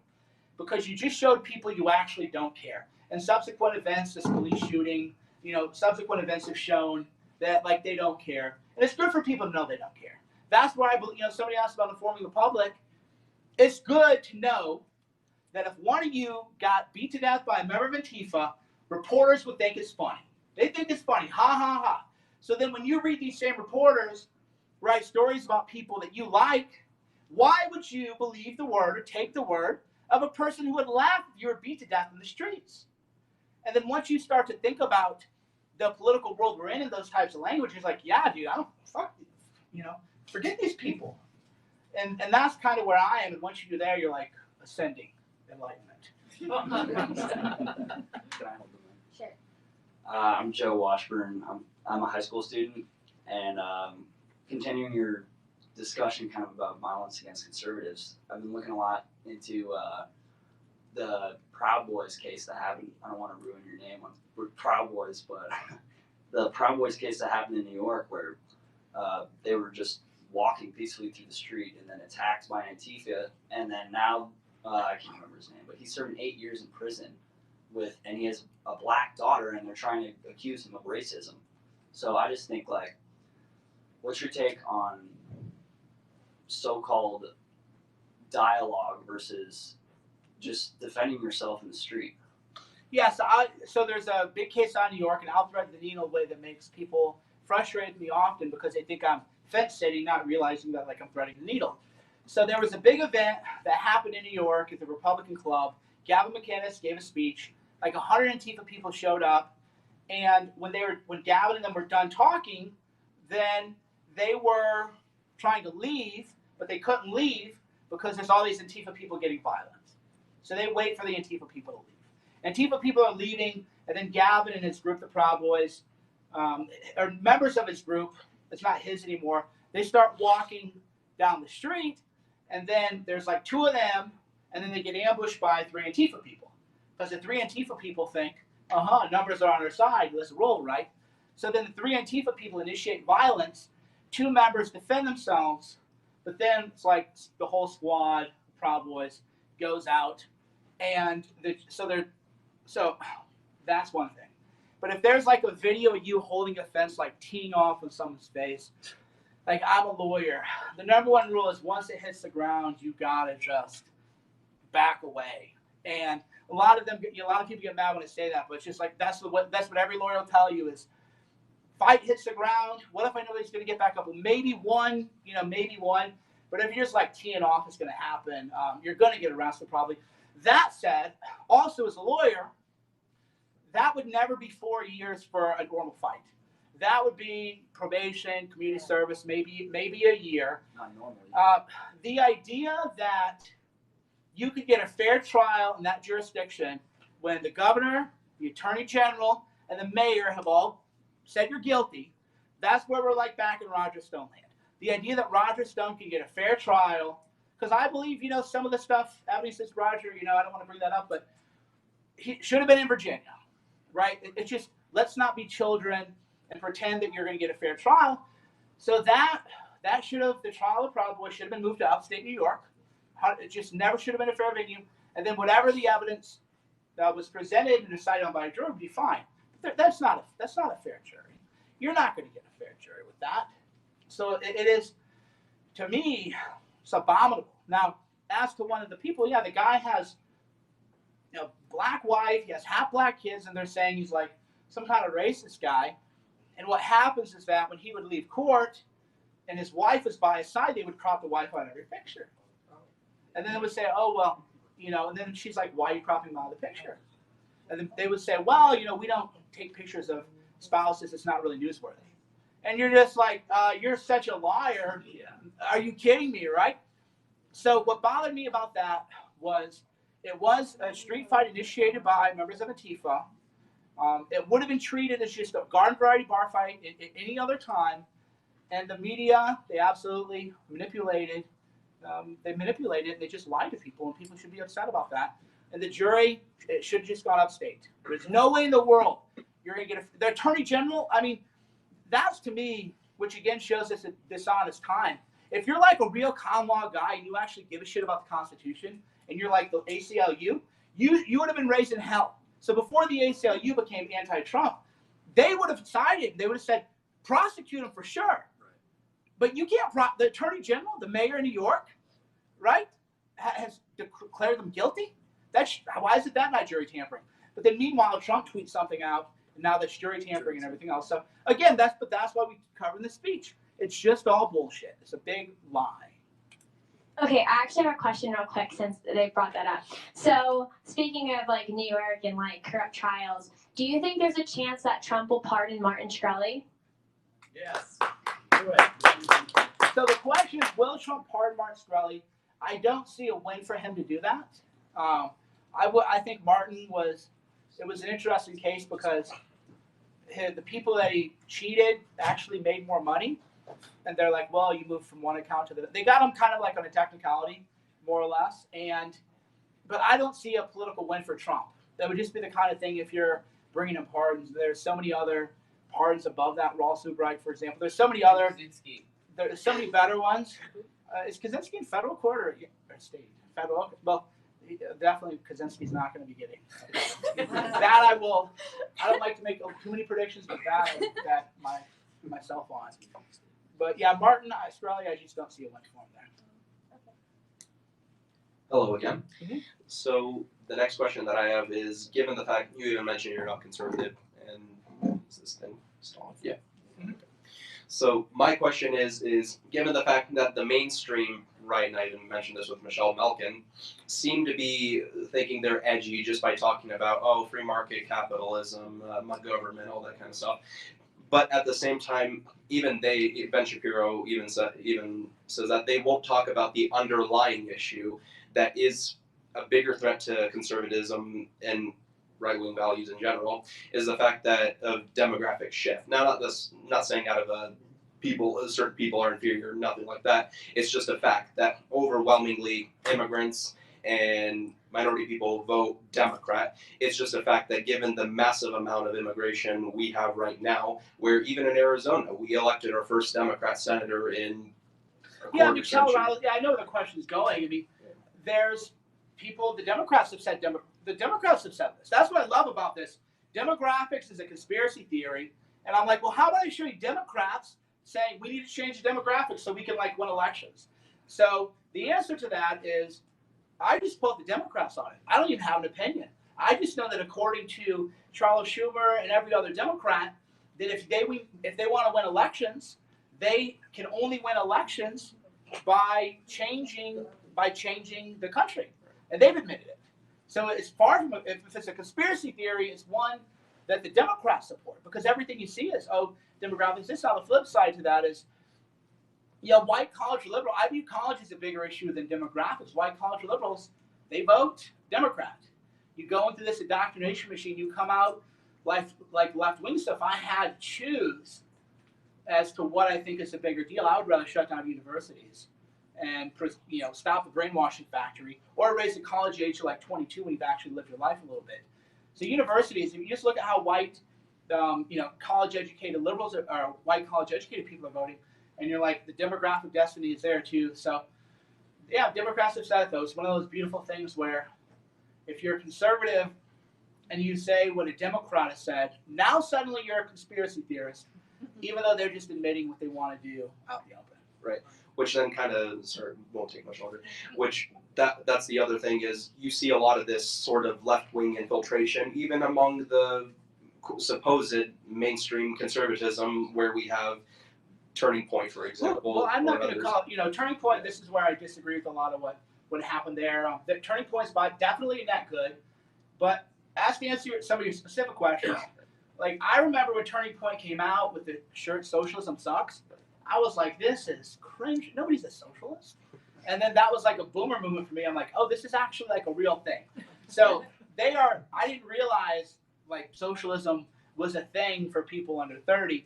Because you just showed people you actually don't care. And subsequent events, this police shooting, you know, subsequent events have shown that, like, they don't care. And it's good for people to know they don't care. That's why I believe, you know, somebody asked about informing the public. It's good to know that if one of you got beat to death by a member of Antifa, reporters would think it's funny. They think it's funny. Ha, ha, ha. So then when you read these same reporters write stories about people that you like, why would you believe the word or take the word of a person who would laugh if you were beat to death in the streets? And then once you start to think about the political world we're in those types of languages, like, yeah, dude, I don't, fuck, you know, forget these people. And that's kind of where I am. And once you're there, you're like ascending enlightenment. Sure. I'm Joe Washburn. I'm a high school student, and continuing your discussion kind of about violence against conservatives, I've been looking a lot into the Proud Boys case that happened. I don't want to ruin your name with Proud Boys, but the Proud Boys case that happened in New York, where they were just walking peacefully through the street and then attacked by Antifa, and then now I can't remember his name, but he's serving 8 years in prison and he has a black daughter, and they're trying to accuse him of racism. So I just think, like, what's your take on so-called dialogue versus just defending yourself in the street? Yes, so there's a big case out in New York, and I'll thread the needle way that makes people frustrate me often because they think I'm fence sitting, not realizing that, like, I'm threading the needle. So there was a big event that happened in New York at the Republican Club. Gavin McInnes gave a speech. Like 100 Antifa people showed up, and when Gavin and them were done talking, then they were trying to leave, but they couldn't leave because there's all these Antifa people getting violent. So they wait for the Antifa people to leave. Antifa people are leaving, and then Gavin and his group, the Proud Boys, or members of his group, it's not his anymore, they start walking down the street, and then there's like 2 of them, and then they get ambushed by 3 Antifa people. Because the 3 Antifa people think, numbers are on our side, let's roll, right? So then the 3 Antifa people initiate violence, 2 members defend themselves, but then it's like the whole squad, Proud Boys, goes out, and so that's one thing. But if there's like a video of you holding a fence, like teeing off with someone's face, like, I'm a lawyer. The number one rule is once it hits the ground, you gotta just back away. And a lot of people get mad when I say that, but it's just like that's what every lawyer will tell you is, fight hits the ground. What if I know he's going to get back up? Well, maybe one. But if you're just like teeing off, it's going to happen. You're going to get arrested probably. That said, also as a lawyer, that would never be 4 years for a normal fight. That would be probation, community service, maybe a year. Not normally. The idea that you could get a fair trial in that jurisdiction when the governor, the attorney general, and the mayor have all said you're guilty, that's where we're like back in Roger Stone land. The idea that Roger Stone can get a fair trial, because I believe, some of the stuff, Abby says Roger, I don't want to bring that up, but he should have been in Virginia, right? It's just, let's not be children. and pretend that you're going to get a fair trial. So that should have, the trial of Proud Boys should have been moved to upstate New York. It just never should have been a fair venue. And then whatever the evidence that was presented and decided on by a jury would be fine. But that's not a fair jury. You're not going to get a fair jury with that. So it is, to me, it's abominable. Now, as to one of the people, yeah, the guy has, black wife, he has half black kids, and they're saying he's like some kind of racist guy. And what happens is that when he would leave court and his wife was by his side, they would crop the wife out of every picture. And then they would say, oh, well, and then she's like, why are you cropping him out of the picture? And then they would say, well, we don't take pictures of spouses. It's not really newsworthy. And you're just like, you're such a liar. Are you kidding me, right? So what bothered me about that was it was a street fight initiated by members of Antifa. It would have been treated as just a garden variety bar fight at any other time. And the media, they absolutely manipulated. They just lied to people, and people should be upset about that. And the jury, it should have just gone upstate. There's no way in the world you're going to get the attorney general. I mean, that's to me, which again shows us a dishonest time. If you're like a real common law guy and you actually give a shit about the Constitution, and you're like the ACLU, you would have been raised in hell. So before the ACLU became anti-Trump, they would have decided, they would have said, prosecute him for sure. But you can't, the attorney general, the mayor of New York, right, has declared them guilty. Why is it that not jury tampering? But then meanwhile, Trump tweets something out, and now that's jury tampering and everything else. So again, that's why we cover in the speech. It's just all bullshit. It's a big lie. Okay, I actually have a question real quick since they brought that up. So speaking of like New York and like corrupt trials, do you think there's a chance that Trump will pardon Martin Shkreli? Yes. Do it. So the question is, will Trump pardon Martin Shkreli? I don't see a win for him to do that. I think Martin was an interesting case because the people that he cheated actually made more money. And they're like, well, you moved from one account to the other. They got him kind of like on a technicality, more or less. But I don't see a political win for Trump. That would just be the kind of thing if you're bringing him pardons. There's so many other pardons above that. Raul Albright, for example. There's so many other. There's so many better ones. Is Kaczynski in federal court or state? Federal. Well, definitely Kaczynski's not going to be getting. That I will. I don't like to make too many predictions, but that myself on. But yeah, Martin Shkreli, I just don't see a win for him there. Hello again. Mm-hmm. So the next question that I have is, given the fact you even mentioned you're not conservative, and is this thing still on? Yeah. Mm-hmm. So my question is given the fact that the mainstream right, and I even mentioned this with Michelle Malkin, seem to be thinking they're edgy just by talking about, free market capitalism, government, all that kind of stuff. But at the same time, even Ben Shapiro even says that they won't talk about the underlying issue that is a bigger threat to conservatism and right-wing values in general, is the fact that of demographic shift. Now, not saying out of certain people are inferior, nothing like that. It's just a fact that overwhelmingly immigrants and minority people vote Democrat. It's just a fact that given the massive amount of immigration we have right now, where even in Arizona, we elected our first Democrat senator in a quarter century. Colorado, I know where the question's going. I mean, there's people, the Democrats have said this. That's what I love about this. Demographics is a conspiracy theory. And I'm like, well, how about I show you Democrats saying we need to change the demographics so we can win elections? So the answer to that is, I just quote the Democrats on it. I don't even have an opinion. I just know that according to Charles Schumer and every other Democrat, that if they want to win elections, they can only win elections by changing the country, and they've admitted it. So it's far from if it's a conspiracy theory, it's one that the Democrats support because everything you see is demographics. This on the flip side to that is. White college liberal. I view college as a bigger issue than demographics. White college liberals, they vote Democrat. You go into this indoctrination machine, you come out like left-wing stuff. I had to choose as to what I think is a bigger deal. I would rather shut down universities and stop the brainwashing factory, or raise the college age to 22 when you've actually lived your life a little bit. So universities, if you just look at how white college educated liberals or white college educated people are voting, and you're like, the demographic destiny is there too. So yeah, Democrats have said it though. It's one of those beautiful things where if you're conservative and you say what a Democrat has said, now suddenly you're a conspiracy theorist, even though they're just admitting what they want to do out in the open. Right. Which then kind of, sorry, won't take much longer. Which that's the other thing is you see a lot of this sort of left-wing infiltration, even among the supposed mainstream conservatism, where we have Turning Point, for example. Well, I'm not going to call it, Turning Point. This is where I disagree with a lot of what happened there. The Turning Point's definitely not good, but as to answer some of your specific questions, like I remember when Turning Point came out with the shirt "Socialism Sucks," I was like, "This is cringe. Nobody's a socialist." And then that was like a boomer movement for me. I'm like, "Oh, this is actually like a real thing." So they are. I didn't realize like socialism was a thing for people under 30.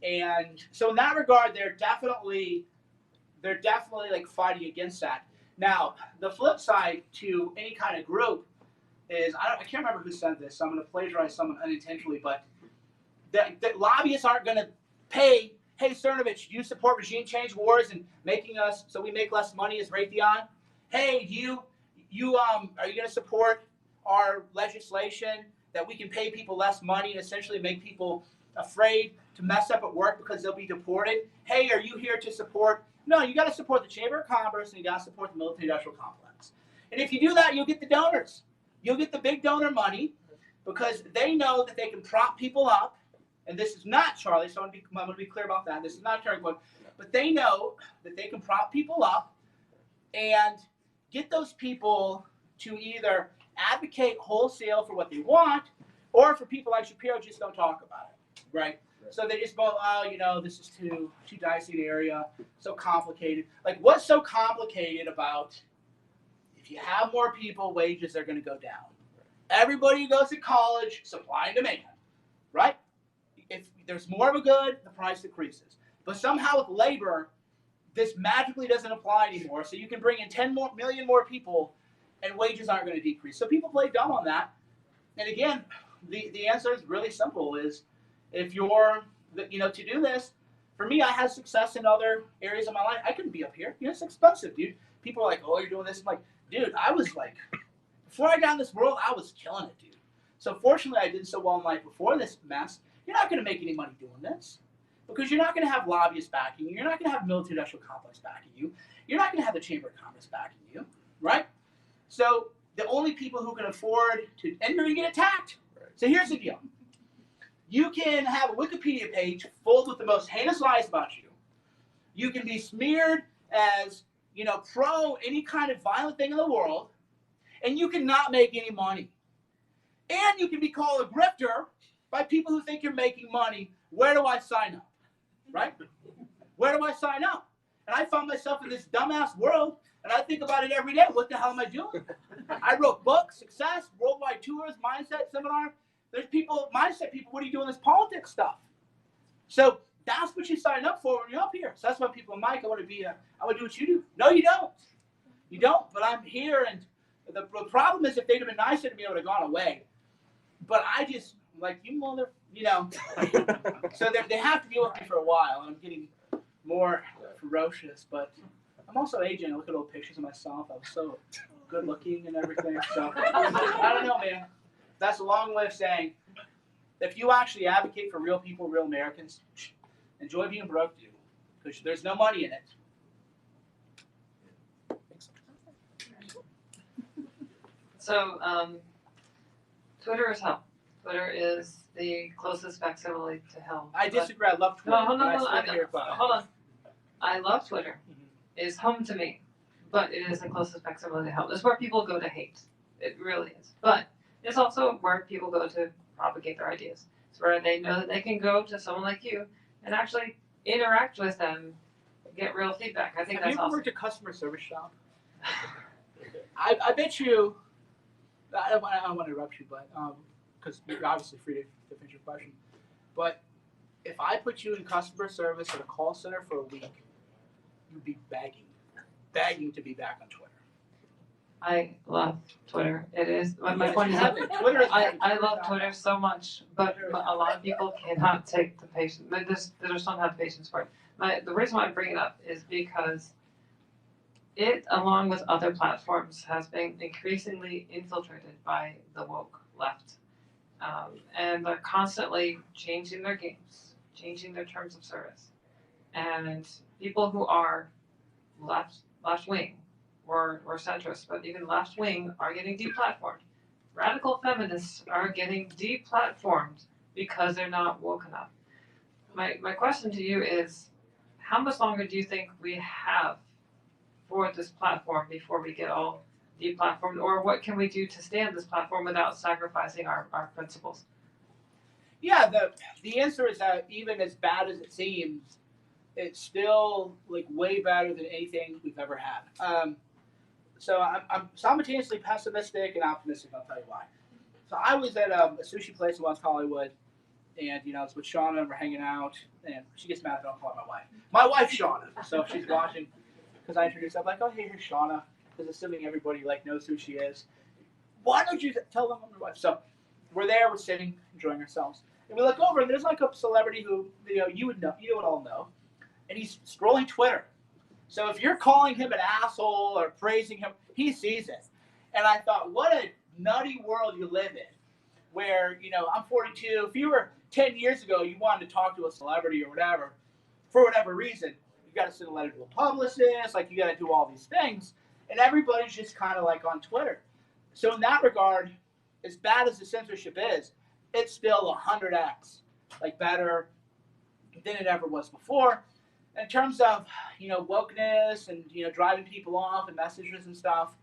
And so in that regard, they're definitely like fighting against that. Now, the flip side to any kind of group is I can't remember who said this, so I'm going to plagiarize someone unintentionally, but that lobbyists aren't going to pay. Hey, Cernovich, do you support regime change wars and making us so we make less money as Raytheon? Hey, are you going to support our legislation that we can pay people less money and essentially make people afraid to mess up at work because they'll be deported? Hey, are you here to support? No, you got to support the Chamber of Commerce and you got to support the military-industrial complex. And if you do that, you'll get the donors. You'll get the big donor money because they know that they can prop people up. And this is not Charlie, so I'm going to be clear about that. This is not Turning Point. But they know that they can prop people up and get those people to either advocate wholesale for what they want, or for people like Shapiro, just don't talk about it, right? So they just go, oh, this is too dicey an area, so complicated. Like, what's so complicated about if you have more people, wages are going to go down? Everybody who goes to college, supply and demand, right? If there's more of a good, the price decreases. But somehow with labor, this magically doesn't apply anymore. So you can bring in 10 million more people, and wages aren't going to decrease. So people play dumb on that. And again, the answer is really simple: is if you're, to do this. For me, I had success in other areas of my life. I couldn't be up here. It's expensive, dude. People are like, oh, you're doing this. I'm like, dude, I was like, before I got in this world, I was killing it, dude. So fortunately, I did so well in life before this mess. You're not going to make any money doing this because you're not going to have lobbyists backing you. You're not going to have military-industrial complex backing you. You're not going to have the Chamber of Commerce backing you, right? So the only people who can afford to, and you're going to get attacked. Right. So here's the deal. You can have a Wikipedia page filled with the most heinous lies about you. You can be smeared as, pro any kind of violent thing in the world, and you cannot make any money. And you can be called a grifter by people who think you're making money. Where do I sign up? Right? Where do I sign up? And I found myself in this dumbass world, and I think about it every day. What the hell am I doing? I wrote books, success, worldwide tours, mindset seminar. There's mindset people, what are you doing this politics stuff? So that's what you sign up for when you're up here. So that's why people are, Mike, I want to do what you do. No, you don't. You don't, but I'm here, and the problem is if they'd have been nicer to me, I would have gone away. But I just, like, you mother, So they have to deal with me for a while, and I'm getting more ferocious, but I'm also aging. I look at old pictures of myself. I was so good looking and everything. So I don't know, man. That's a long way of saying, if you actually advocate for real people, real Americans, enjoy being broke, dude, because there's no money in it. So, Twitter is hell. Twitter is the closest facsimile to hell. I disagree. I love Twitter. No, hold on. I love Twitter. It's home to me, but it is the closest facsimile to hell. It's where people go to hate. It really is. But it's also where people go to propagate their ideas. It's where they know that they can go to someone like you and actually interact with them, get real feedback. I think that's awesome. Have you ever worked a customer service shop? I bet you. I don't want to interrupt you, but because you're obviously free to finish your question. But if I put you in customer service at a call center for a week, you'd be begging to be back on Twitter. I love Twitter. It is, my Yes, point is, heaven. Twitter is I love Twitter so much, but a lot of people cannot take the patience, they just don't have patience for it. The reason why I bring it up is because it, along with other platforms, has been increasingly infiltrated by the woke left. And they're constantly changing their games, changing their terms of service. And people who are left wing or centrist, but even left wing are getting deplatformed. Radical feminists are getting deplatformed because they're not woke enough. My question to you is, how much longer do you think we have for this platform before we get all deplatformed, or what can we do to stay on this platform without sacrificing our principles? Yeah, the answer is that even as bad as it seems, it's still like way better than anything we've ever had. So I'm simultaneously pessimistic and optimistic. I'll tell you why. So I was at a sushi place in West Hollywood, and I was with Shauna and we're hanging out, and she gets mad if I don't call her my wife. My wife Shauna. So if she's watching, because I introduced her, I'm like, oh hey, here's Shauna, because assuming everybody knows who she is. Why don't you tell them I'm your wife? So we're there, we're sitting, enjoying ourselves, and we look over, and there's like a celebrity who you would all know, and he's scrolling Twitter. So if you're calling him an asshole or praising him, he sees it. And I thought, what a nutty world you live in, where, I'm 42. If you were 10 years ago, you wanted to talk to a celebrity or whatever, for whatever reason, you got to send a letter to a publicist, you got to do all these things. And everybody's just kind of on Twitter. So in that regard, as bad as the censorship is, it's still 100x, better than it ever was before. In terms of, wokeness and, driving people off and messages and stuff,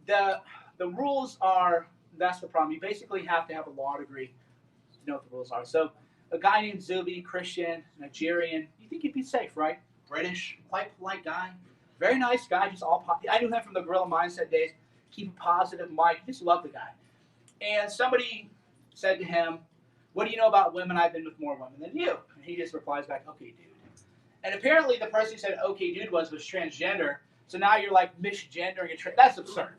the rules are, that's the problem. You basically have to have a law degree to know what the rules are. So a guy named Zuby, Christian, Nigerian, you think he'd be safe, right? British, quite polite guy, very nice guy, just I knew him from the Gorilla Mindset days, keep a positive mind, just love the guy. And somebody said to him, what do you know about women? I've been with more women than you. And he just replies back, okay, dude. And apparently the person who said, okay, dude, was transgender. So now you're misgendering a trans. That's absurd.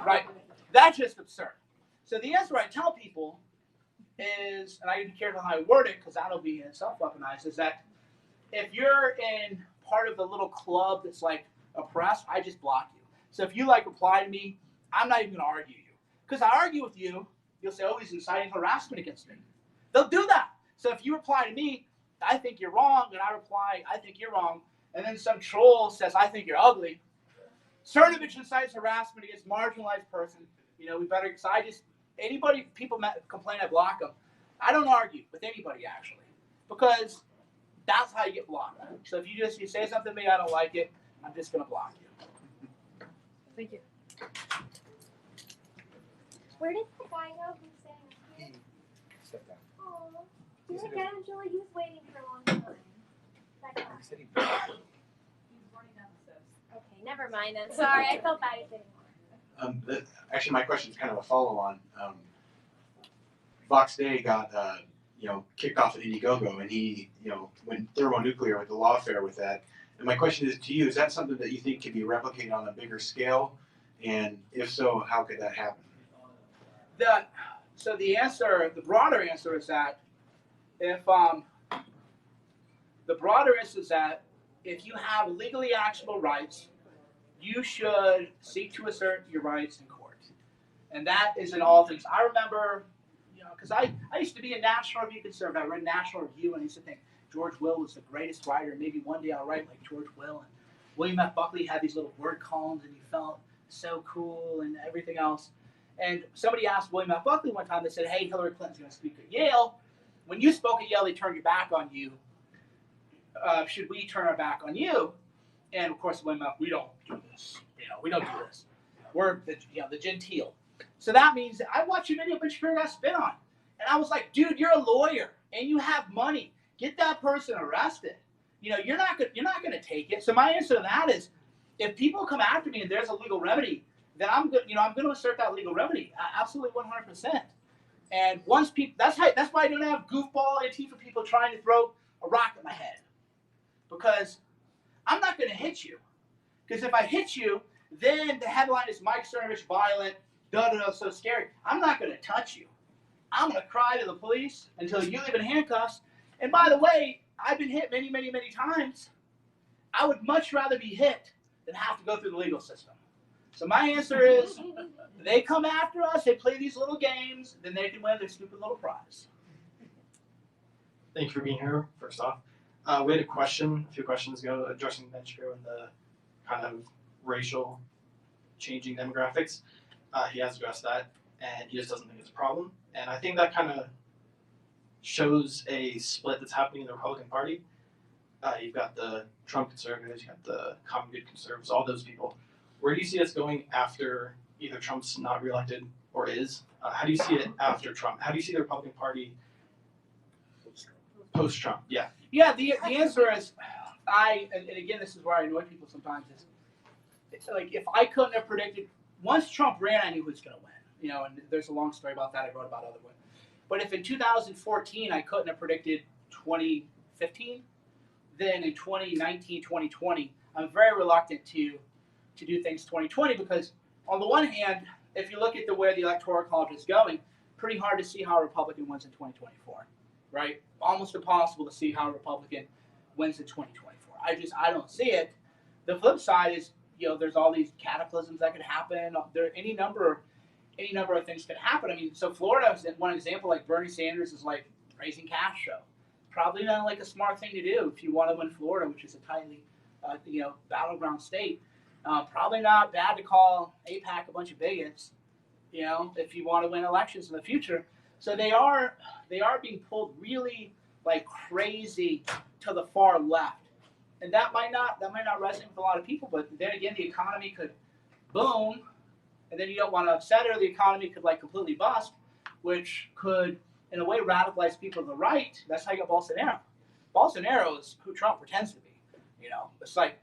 Right? That's just absurd. So the answer I tell people is, and I need to be careful how I word it because that'll be in itself weaponized, is that if you're in part of the little club that's oppressed, I just block you. So if you reply to me, I'm not even going to argue you. Because I argue with you, you'll say, oh, he's inciting harassment against me. They'll do that. So if you reply to me, I think you're wrong, and I reply, I think you're wrong, and then some troll says, I think you're ugly. Cernovich incites harassment against marginalized person. We better, so people complain, I block them. I don't argue with anybody, actually, because that's how you get blocked. So if you say something to me, I don't like it, I'm just going to block you. Thank you. Where did the guy go who sang? He stepped down. Oh, did I get him, Julie? He was waiting for a long time. That guy. He said he Okay, never mind then. Sorry, I felt bad anymore. Actually, my question is kind of a follow-on. Vox Day got kicked off at Indiegogo, and he went thermonuclear with the lawfare with that. And my question is to you: is that something that you think can be replicated on a bigger scale? And if so, how could that happen? So the broader answer is that if you have legally actionable rights, you should seek to assert your rights in court. And that is in all things. I remember, because I used to be a National Review conservative. I read National Review, and I used to think George Will was the greatest writer. Maybe one day I'll write like George Will. And William F. Buckley had these little word columns, and he felt so cool and everything else. And somebody asked William F. Buckley one time, they said, hey, Hillary Clinton's going to speak at Yale. When you spoke at Yale, they turned your back on you. Should we turn our back on you? And of course, William F., we don't do this. We don't do this. We're the genteel. So that means that I watched your video, Ben Shapiro got spit on. And I was like, dude, you're a lawyer and you have money. Get that person arrested. You're not gonna take it. So my answer to that is, if people come after me and there's a legal remedy, then I'm going to assert that legal remedy. Absolutely 100%. And once people, that's why I don't have goofball Antifa people trying to throw a rock at my head. Because I'm not going to hit you. Because if I hit you, Then the headline is Mike Cernovich violent, so scary. I'm not going to touch you. I'm going to cry to the police until you leave in handcuffs. And by the way, I've been hit many, many, many times. I would much rather be hit than have to go through the legal system. So my answer is, they come after us, they play these little games, then they can win their stupid little prize. Thank you for being here, first off. We had a few questions ago, addressing Ben Shapiro and the kind of racial changing demographics. He has addressed that, and he just doesn't think it's a problem. And I think that kind of shows a split that's happening in the Republican Party. You've got the Trump conservatives, you've got the common good conservatives, all those people. Where do you see us going after either Trump's not reelected or is? How do you see it after Trump? How do you see the Republican Party post-Trump? Yeah. Yeah, the answer is, and again, this is where I annoy people sometimes, is it's like if I couldn't have predicted, once Trump ran, I knew who was going to win. You know, and there's a long story about that I wrote about other ones. But if in 2014 I couldn't have predicted 2015, then in 2019, 2020, I'm very reluctant to do things 2020 because on the one hand, if you look at where the Electoral College is going, pretty hard to see how a Republican wins in 2024, right? Almost impossible to see how a Republican wins in 2024. I don't see it. The flip side is, you know, there's all these cataclysms that could happen. There any number of things could happen. I mean, so Florida is one example. Like Bernie Sanders is like raising cash show. Probably not like a smart thing to do if you want to win Florida, which is a tightly, battleground state. Probably not bad to call AIPAC a bunch of bigots, you know, if you want to win elections in the future. So they are being pulled really like crazy to the far left, and that might not resonate with a lot of people. But then again, the economy could boom, and then you don't want to upset her. The economy could like completely bust, which could in a way radicalize people to the right. That's how you get Bolsonaro. Bolsonaro is who Trump pretends to be. You know, it's like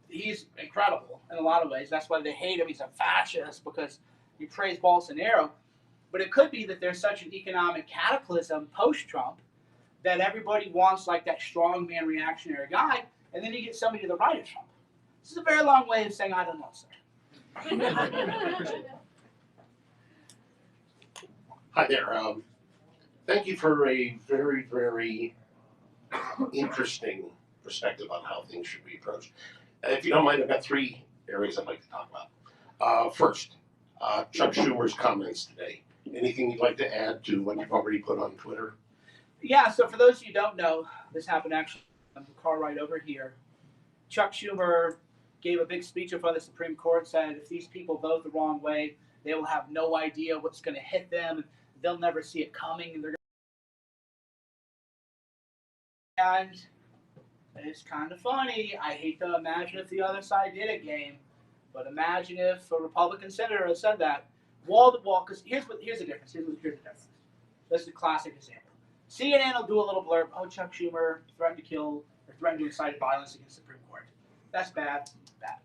he's incredible in a lot of ways. That's why they hate him. He's a fascist because you praise Bolsonaro. But it could be that there's such an economic cataclysm post-Trump that everybody wants like that strongman reactionary guy, and then you get somebody to the right of Trump. This is a very long way of saying I don't know, sir. Hi there. Thank you for a very, very interesting perspective on how things should be approached. If you don't mind, I've got three areas I'd like to talk about. First, Chuck Schumer's comments today. Anything you'd like to add to what you've already put on Twitter? Yeah, so for those of you who don't know, this happened actually on the car ride over here. Chuck Schumer gave a big speech in front of the Supreme Court, said if these people vote the wrong way, they will have no idea what's going to hit them. They'll never see it coming, and and it's kind of funny. I hate to imagine if the other side did a game, but imagine if a Republican senator had said that wall to wall. Because here's the difference. Here's the difference. This is a classic example. CNN will do a little blurb. Oh, Chuck Schumer threatened to kill or threatened to incite violence against the Supreme Court. That's bad. Bad.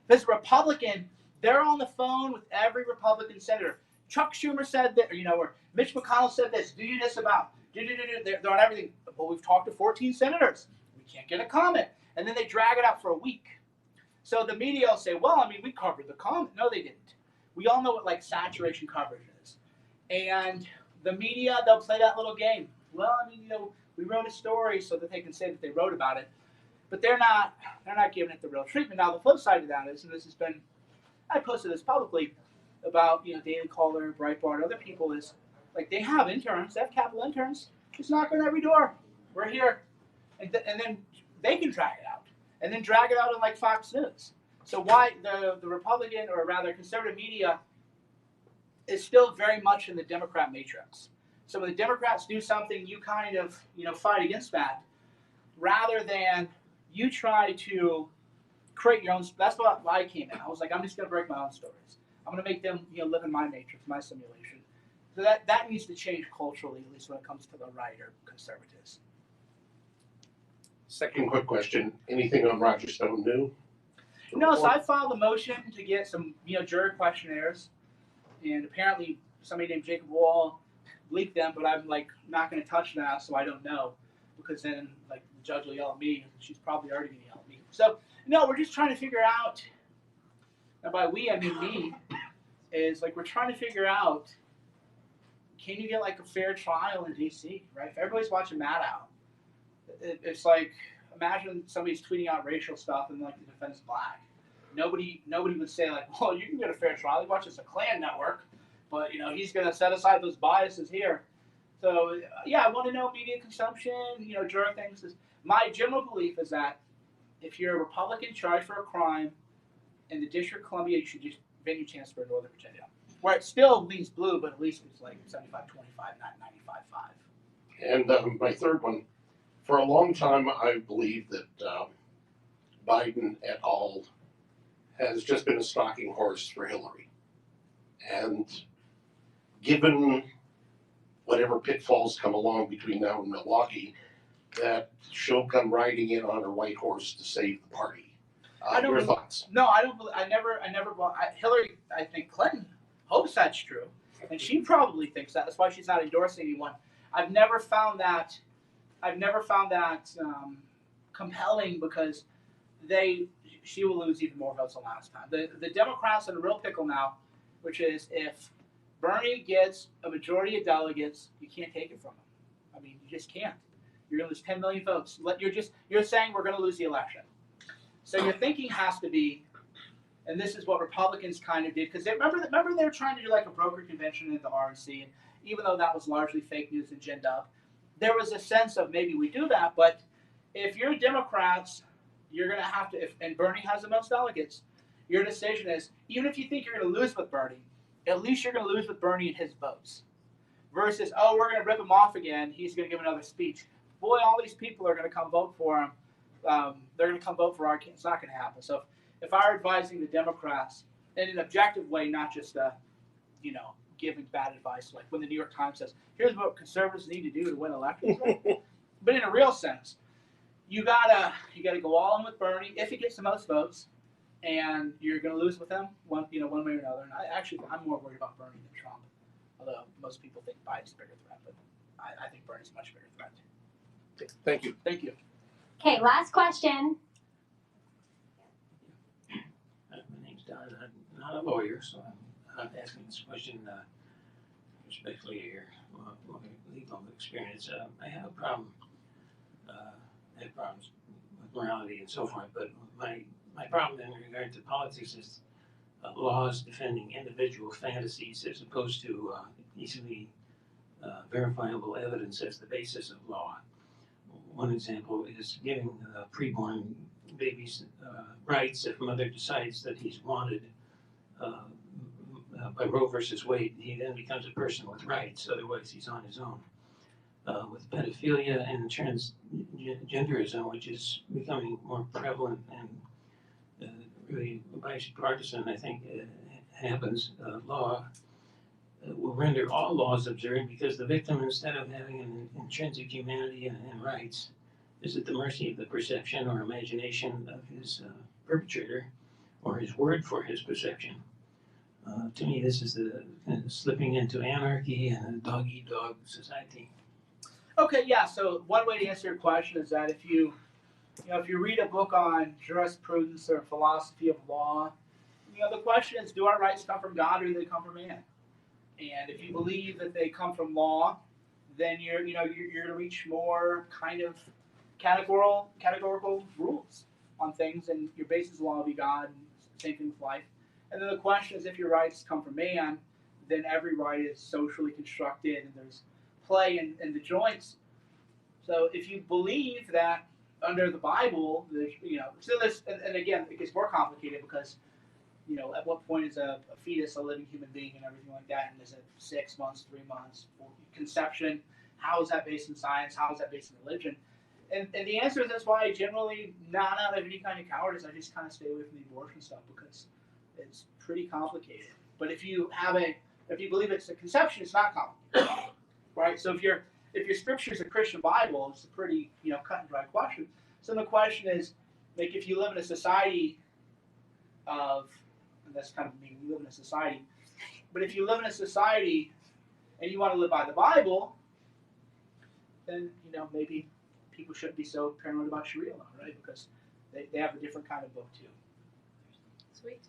If it's a Republican, they're on the phone with every Republican senator. Chuck Schumer said that, or Mitch McConnell said this. Do you disavow? They're on everything. But we've talked to 14 senators. We can't get a comment. And then they drag it out for a week. So the media will say, well, I mean, we covered the comment. No, they didn't. We all know what like saturation coverage is. And the media, they'll play that little game. Well, I mean, we wrote a story so that they can say that they wrote about it. But they're not giving it the real treatment. Now, the flip side of that is, and this has been, I posted this publicly about, Daily Caller, Breitbart, other people is, like, they have interns, they have capital interns. Just knock on every door. We're here. And then they can drag it out. And then drag it out on, like, Fox News. So why the Republican, or rather conservative media, is still very much in the Democrat matrix. So when the Democrats do something, you kind of, fight against that, rather than you try to create your own. That's why I came in. I was like, I'm just going to break my own stories. I'm going to make them, live in my matrix, my simulation. So that needs to change culturally, at least when it comes to the right or conservatives. Second quick question. Anything on Roger Stone new? No, so I filed a motion to get some, jury questionnaires, and apparently somebody named Jacob Wall leaked them, but I'm like not going to touch that, so I don't know, because then like the judge will yell at me, and she's probably already going to yell at me. So no, we're just trying to figure out. and by we I mean me, is like we're trying to figure out, can you get like a fair trial in DC, right? If everybody's watching Mad Out, it's like, imagine somebody's tweeting out racial stuff and like the defense black. Nobody would say like, well, you can get a fair trial. He watches the Klan Network, but you know he's going to set aside those biases here. So yeah, I want to know media consumption. You know, juror things. My general belief is that if you're a Republican charged for a crime in the District of Columbia, you should just venue transfer to Northern Virginia, where it still leans blue, but at least it's like 75-25, not 95-5. And my third one, for a long time, I believed that Biden et al. Has just been a stalking horse for Hillary. And given whatever pitfalls come along between now and Milwaukee, that she'll come riding in on her white horse to save the party. Your thoughts? No, I don't. Hillary, I think Clinton hopes that's true, and she probably thinks that. That's why she's not endorsing anyone. I've never found that compelling because she will lose even more votes than last time. The Democrats are in a real pickle now, which is if Bernie gets a majority of delegates, you can't take it from him. I mean, you just can't. You're going to lose 10 million votes. You're saying we're going to lose the election. So your thinking has to be, and this is what Republicans kind of did, because remember they were trying to do like a broker convention at the RNC, and even though that was largely fake news and ginned up, there was a sense of maybe we do that, but if you're Democrats, you're going to have to, and Bernie has the most delegates, your decision is, even if you think you're going to lose with Bernie, at least you're going to lose with Bernie and his votes. Versus, oh, we're going to rip him off again, he's going to give another speech. Boy, all these people are going to come vote for him. They're going to come vote for our, it's not going to happen. So if I were advising the Democrats in an objective way, not just, giving bad advice, like when the New York Times says, here's what conservatives need to do to win elections. But in a real sense, you gotta go all in with Bernie if he gets the most votes, and you're gonna lose with him one way or another. And I'm more worried about Bernie than Trump, although most people think Biden's a bigger threat, but I think Bernie's a much bigger threat. Thank you. Thank you. Okay, last question. My name's Don. I'm not a lawyer, so I'm not asking this question respectfully here. Legal experience. I have a problem. I have problems with morality and so forth, but my problem in regard to politics is laws defending individual fantasies as opposed to easily verifiable evidence as the basis of law. One example is giving preborn babies rights if mother decides that he's wanted by Roe versus Wade. He then becomes a person with rights, otherwise he's on his own. With pedophilia and transgenderism, which is becoming more prevalent and really bipartisan, I think happens, law will render all laws absurd because the victim, instead of having an intrinsic humanity and rights, is at the mercy of the perception or imagination of his perpetrator or his word for his perception. To me, this is the slipping into anarchy and a dog-eat-dog society. Okay, yeah. So one way to answer your question is that if you read a book on jurisprudence or philosophy of law, the question is, do our rights come from God or do they come from man? And if you believe that they come from law, then you're going to reach more kind of categorical rules on things, and your basis of law will be God, and same thing with life. And then the question is, if your rights come from man, then every right is socially constructed, and there's play in the joints. So if you believe that under the Bible, and again, it gets more complicated because, at what point is a fetus a living human being and everything like that? And is it 6 months, 3 months, conception? How is that based in science? How is that based in religion? And the answer is that's why I generally, not out of any kind of cowardice, I just kind of stay away from the abortion stuff because it's pretty complicated. But if you believe it's a conception, it's not complicated, right? So if your scripture is a Christian Bible, it's a pretty cut and dry question. So the question is, like, if you live in a society of, and that's kind of mean, we live in a society, but if you live in a society and you want to live by the Bible, then maybe people shouldn't be so paranoid about Sharia law, right? Because they have a different kind of book too. Sweet.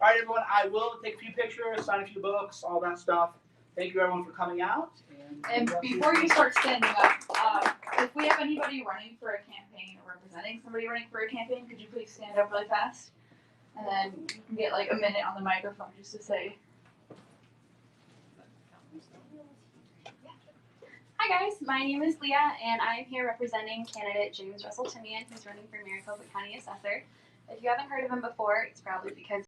All right, everyone. I will take a few pictures, sign a few books, all that stuff. Thank you, everyone, for coming out. And before you start standing up, if we have anybody running for a campaign or representing somebody running for a campaign, could you please stand up really fast? And then you can get like a minute on the microphone just to say. Hi guys, my name is Leah and I am here representing candidate James Russell Timian, who's running for Maricopa County Assessor. If you haven't heard of him before, it's probably because